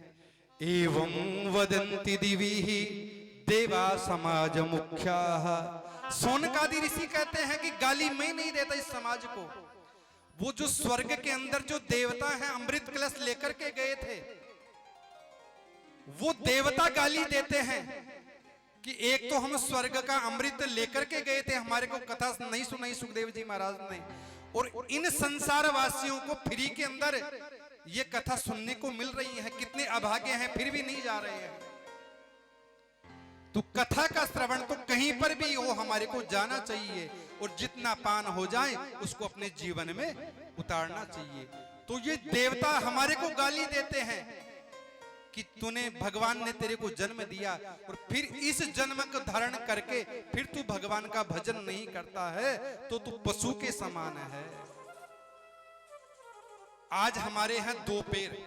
एवं वदन्ति दिवीः देवा समाज मुख्याः। शौनक आदि ऋषि कहते हैं कि गाली मैं नहीं देता इस समाज को। वो जो स्वर्ग के अंदर जो देवता हैं अमृत कलश लेकर के गए थे, वो देवता गाली देते हैं कि एक तो हम स्वर्ग का अमृत लेकर के गए थे, हमारे को कथा नहीं सुनाई सुखदेव जी महाराज ने, और इन संसार वासियों को फ्री के अंदर ये कथा सुनने को मिल रही है। कितने अभागे हैं फिर भी नहीं जा रहे हैं। तो कथा का श्रवण तो कहीं पर भी हो हमारे को जाना चाहिए, और जितना पान हो जाए उसको अपने जीवन में उतारना चाहिए। तो ये देवता हमारे को गाली देते हैं कि तूने, भगवान ने तेरे को जन्म दिया और फिर इस जन्म को धारण करके फिर तू भगवान का भजन नहीं करता है तो तू पशु के समान है। आज हमारे हैं 2 पैर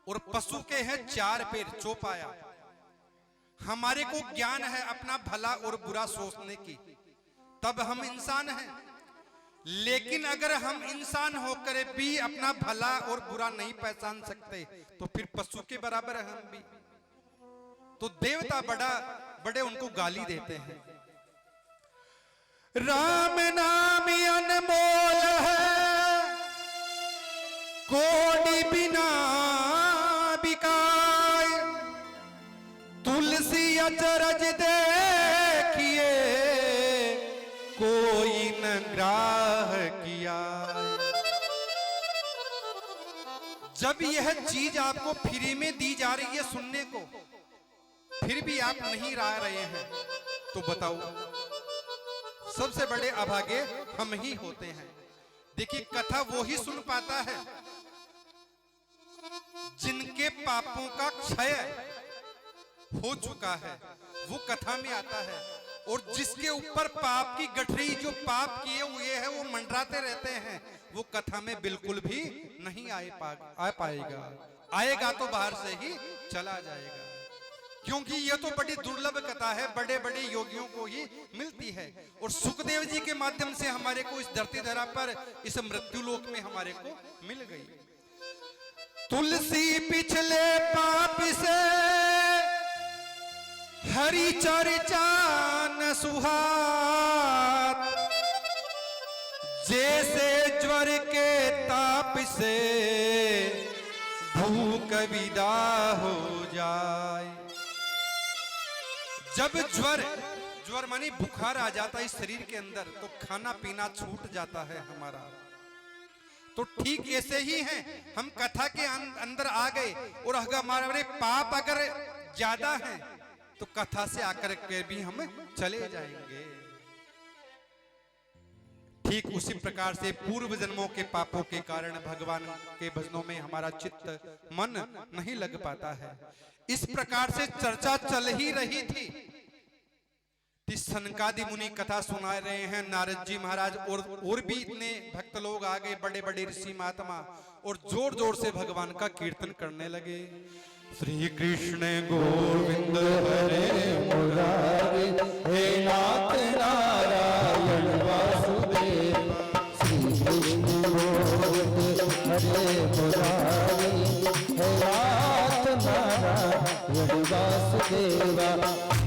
और पशु के हैं 4 पैर, चौपाया। हमारे को ज्ञान है अपना भला और बुरा सोचने की, तब हम इंसान हैं। लेकिन अगर हम इंसान होकर भी अपना भला और बुरा नहीं पहचान सकते तो फिर पशु के बराबर है हम भी। तो देवता बड़े उनको गाली देते हैं। राम नाम अनमोल है, कोटि बिना बिकाय, तुलसी अचरज देखिए कोई न ग्राह किया। जब यह चीज आपको फ्री में दी जा रही है सुनने को, फिर भी आप नहीं रा रहे हैं, तो बताओ सबसे बड़े अभागे हम ही होते हैं। देखिए कथा वो ही सुन पाता है जिनके पापों का क्षय हो चुका है, वो कथा में आता है। और जिसके ऊपर पाप की गठरी, जो पाप किए हुए हैं वो मंडराते रहते हैं, वो कथा में बिल्कुल भी नहीं आ पाएगा। आएगा तो बाहर से ही चला जाएगा, क्योंकि यह तो बड़ी दुर्लभ कथा है, बड़े बड़े योगियों को ही मिलती है। और सुखदेव जी के माध्यम से हमारे को इस धरती धरा पर, इस मृत्यु लोक में हमारे को मिल गई। तुलसी पिछले पाप से हरि चर्चा न सुहात, जैसे ज्वर के ताप से भूख विदा हो जाए। जब ज्वर मानी बुखार आ जाता है इस शरीर के अंदर, तो खाना पीना छूट जाता है हमारा। तो ठीक ऐसे ही हैं, हम कथा के अंदर आ गए और अगर हमारे पाप अगर ज्यादा हैं तो कथा से आकर के भी हम चले जाएंगे। ठीक उसी प्रकार से पूर्व जन्मों के पापों के कारण भगवान के भजनों में हमारा चित्त मन नहीं लग पाता है। इस प्रकार से चर्चा चल ही रही थी। सनकादि मुनि कथा सुना रहे हैं, नारद जी महाराज और भी इतने भक्त लोग आ गए, बड़े बड़े ऋषि महात्मा, और जोर जोर से भगवान का कीर्तन करने लगे। श्री कृष्ण गोविंद हरे मुरारी हे नाथ नारायण वासुदेव। श्री कृष्ण गोविंद हरे मुरारी हे नाथ नारायण वासुदेवा।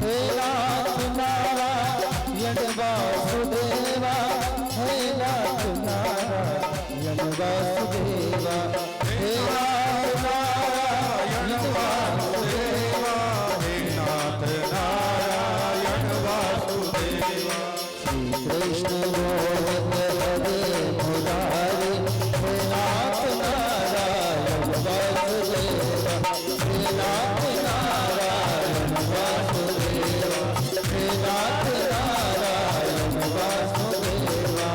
हे नाथ नारायण वासुदेवा। हे नाथ नारायण वासुदेवा। हे नाथ नारायण वासुदेवा। हे नाथ नारायण वासुदेवा। श्री कृष्ण गोविंद हरे मुरारी हे नाथ नारायण वासुदेवा। हे नाथ नारायण वासुदेवा। हे नाथ नारायण वासुदेवा।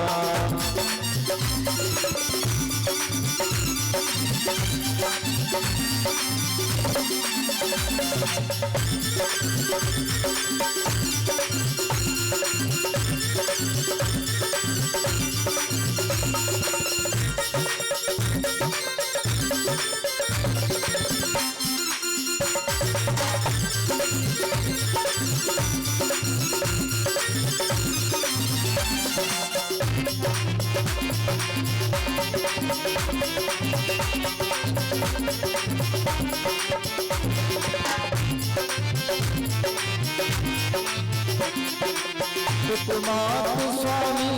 पितृमातु स्वामी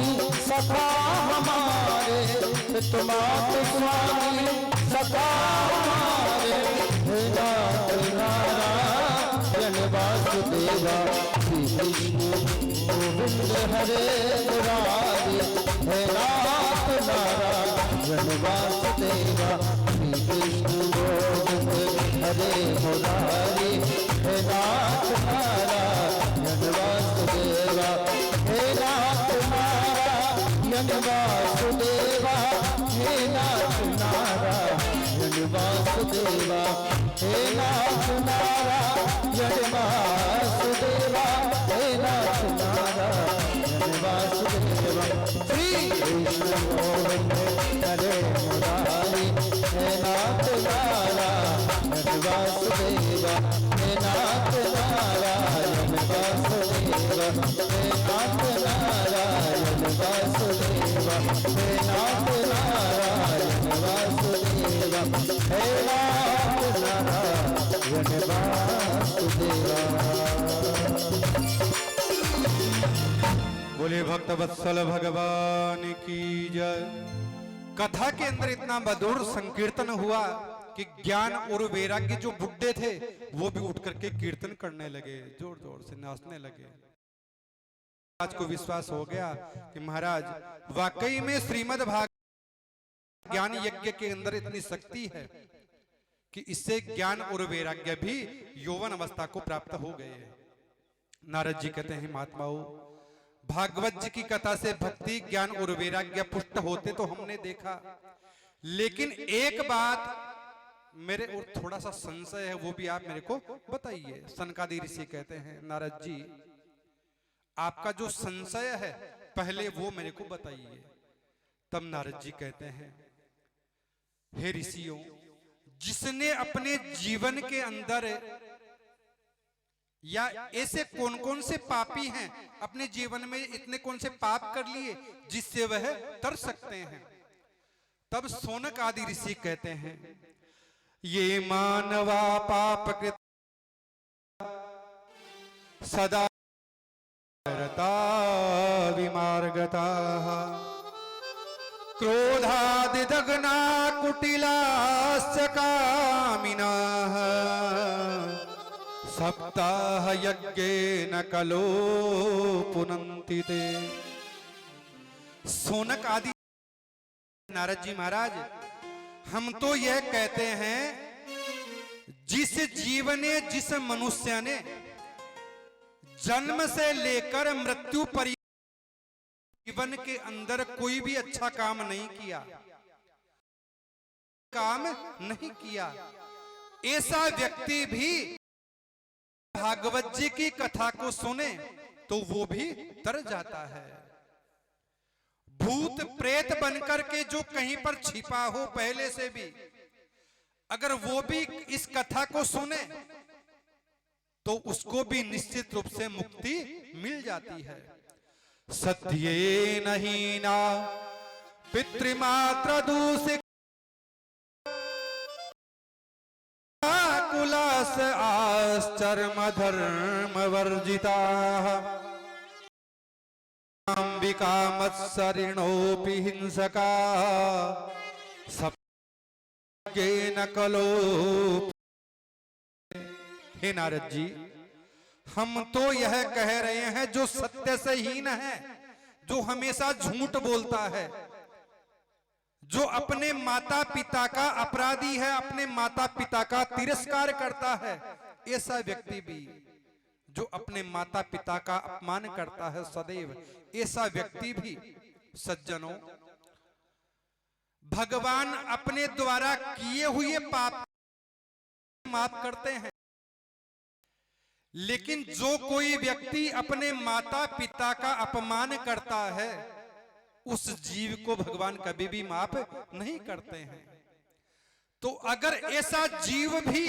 सखा हमारे। पितृमातु स्वामी सखा हमारे। हे नाथ नारायण वासुदेवा। श्री कृष्ण गोविंद हरे मुरारी हे नाथ नारायण वासुदेवा। श्री कृष्ण गोविंद हरे मुरारी हे नाथ नारायण वासुदेवा। हे नाथ नारायण वासुदेवा। हे नाथ नारायण वासुदेवा। हे नाथ नारायण वासुदेवा। हे नाथ नारायण वासुदेवा। श्री कृष्ण गोविंद हरे मुरारी हे नाथ नारायण वासुदेवा। हे नाथ नारायण वासुदेवा। हे नाथ नारायण वासुदेवा। हे नाथ नारायण वासुदेवा। हे नाथ नारायण वासुदेवा। बोले भक्त वत्सल भगवान की जय। कथा के अंदर इतना मधुर संकीर्तन हुआ कि ज्ञान और वैराग्य जो बुड्ढे थे वो भी उठ करके कीर्तन करने लगे, जोर जोर से नाचने लगे। आज को विश्वास हो गया कि महाराज वाकई में श्रीमद् भागवत ज्ञान यज्ञ के अंदर इतनी शक्ति है कि इससे ज्ञान और वैराग्य भी यौवन अवस्था को प्राप्त हो गए। नारद जी कहते हैं, महात्माओं, भागवत जी की कथा से भक्ति ज्ञान और वैराग्य पुष्ट होते तो हमने देखा, लेकिन एक बात मेरे और थोड़ा सा संशय है, वो भी आप मेरे को बताइए। सनकादि ऋषि कहते हैं, नारद जी आपका जो संशय है पहले वो मेरे को बताइए। तब नारद जी कहते हैं, हे ऋषियों, जिसने अपने जीवन के अंदर या ऐसे कौन कौन से पापी हैं, अपने जीवन में इतने कौन से पाप कर लिए जिससे वह तर सकते हैं। तब सोनक आदि ऋषि कहते हैं, ये मानवा पाप कृत सदा विमार्गता क्रोधादिदग्ना कुटिलास्य कामिनः सप्ताह यज्ञेन कलो पुनन्ति ते। सोनक आदि नारद जी महाराज, हम तो यह कहते हैं, जिस जीव ने, जिस मनुष्य ने जन्म से लेकर मृत्यु पर्यंत जीवन के अंदर कोई भी अच्छा काम नहीं किया, काम नहीं किया, ऐसा व्यक्ति भी भागवत जी की कथा को सुने तो वो भी तर जाता है। भूत प्रेत बनकर के जो कहीं पर छिपा हो पहले से भी, अगर वो भी इस कथा को सुने तो उसको भी निश्चित रूप से मुक्ति मिल जाती है। सत्ये नहीं ना पितृमात्र दूषित कुलास आश्चर्म धर्म वर्जिता अंबिका मत्सरिणोपि हिंसका सप्जेन कलो। हे नारद जी, हम तो यह कह रहे हैं जो सत्य से हीन है, जो हमेशा झूठ बोलता है, जो अपने माता पिता का अपराधी है, अपने माता पिता का तिरस्कार करता है, ऐसा व्यक्ति भी जो अपने माता पिता का अपमान करता है सदैव, ऐसा व्यक्ति भी सज्जनों भगवान अपने द्वारा किए हुए पाप माफ करते हैं। लेकिन जो कोई व्यक्ति अपने माता पिता का अपमान करता है उस जीव को भगवान कभी भी माफ नहीं करते हैं। तो अगर ऐसा जीव भी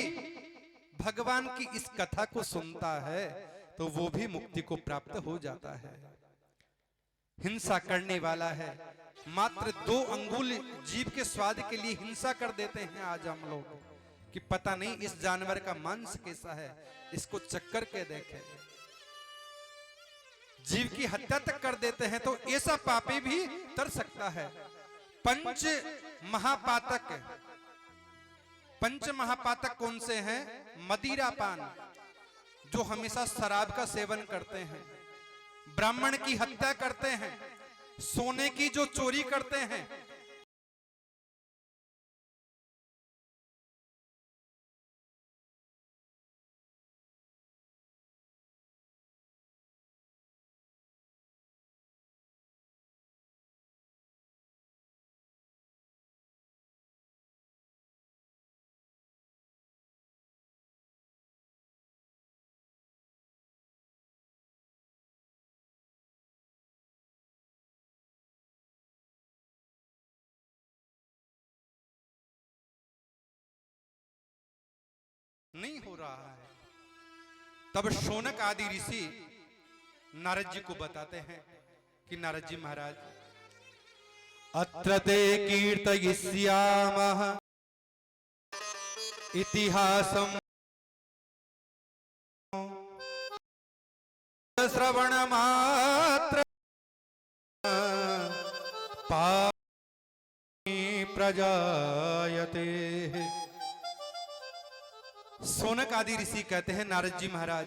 भगवान की इस कथा को सुनता है तो वो भी मुक्ति को प्राप्त हो जाता है। हिंसा करने वाला है, मात्र 2 अंगुल जीव के स्वाद के लिए हिंसा कर देते हैं आज हम लोग कि पता नहीं इस जानवर का मांस कैसा है, इसको चक्कर के देखें, जीव की हत्या तक कर देते हैं। तो ऐसा पापी भी तर सकता है। पंच महापातक कौन से हैं? मदिरापान, जो हमेशा शराब का सेवन करते हैं, ब्राह्मण की हत्या करते हैं, सोने की जो चोरी करते हैं, नहीं हो रहा है। तब शौनक आदि ऋषि नारद जी को बताते हैं कि नारद जी महाराज, अत्र ते कीर्तयिष्यामः इतिहासं श्रवण मात्र पापी प्रजायते। शौनक आदि ऋषि कहते हैं नारद जी महाराज,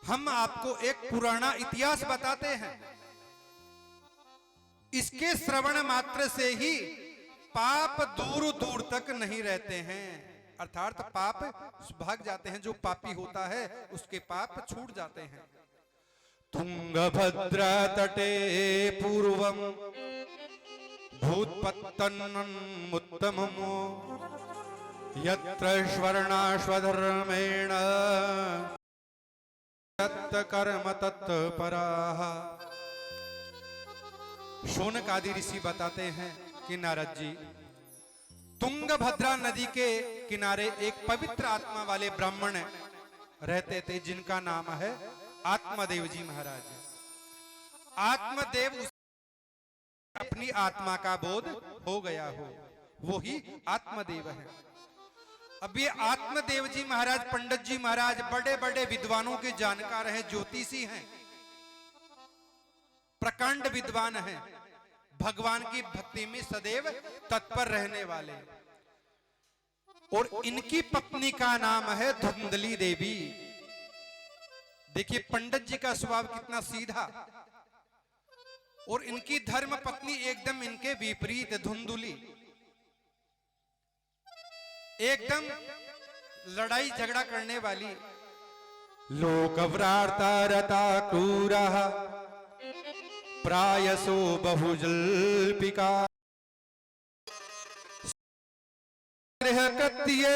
हम आपको एक पुराना इतिहास बताते हैं, इसके श्रवण मात्र से ही पाप दूर दूर तक नहीं रहते हैं, अर्थात पाप भाग जाते हैं। जो पापी होता है उसके पाप छूट जाते हैं। तुंगभद्रा तटे पूर्वम भूतपत्तनमुत्तममो यत्र स्वर्णाश्वधर्मेण तत्कर्म तत्पराः। शौनक आदि ऋषि बताते हैं कि नारद जी, तुंगभद्रा नदी के किनारे एक पवित्र आत्मा वाले ब्राह्मण रहते थे जिनका नाम है आत्मदेव जी महाराज। आत्मदेव अपनी आत्मा का बोध हो गया हो, वो ही आत्मदेव है। अब ये आत्मदेव जी महाराज, पंडित जी महाराज बड़े बड़े विद्वानों के जानकार हैं, ज्योतिषी हैं, प्रकांड विद्वान हैं, भगवान की भक्ति में सदैव तत्पर रहने वाले। और इनकी पत्नी का नाम है धुंधली देवी। देखिए पंडित जी का स्वभाव कितना सीधा, और इनकी धर्म पत्नी एकदम इनके विपरीत धुंधली, एकदम लड़ाई झगड़ा करने वाली। लोकव्राता रता क्रूरः प्रायसो बहुजल्पिका गृह कृत्ये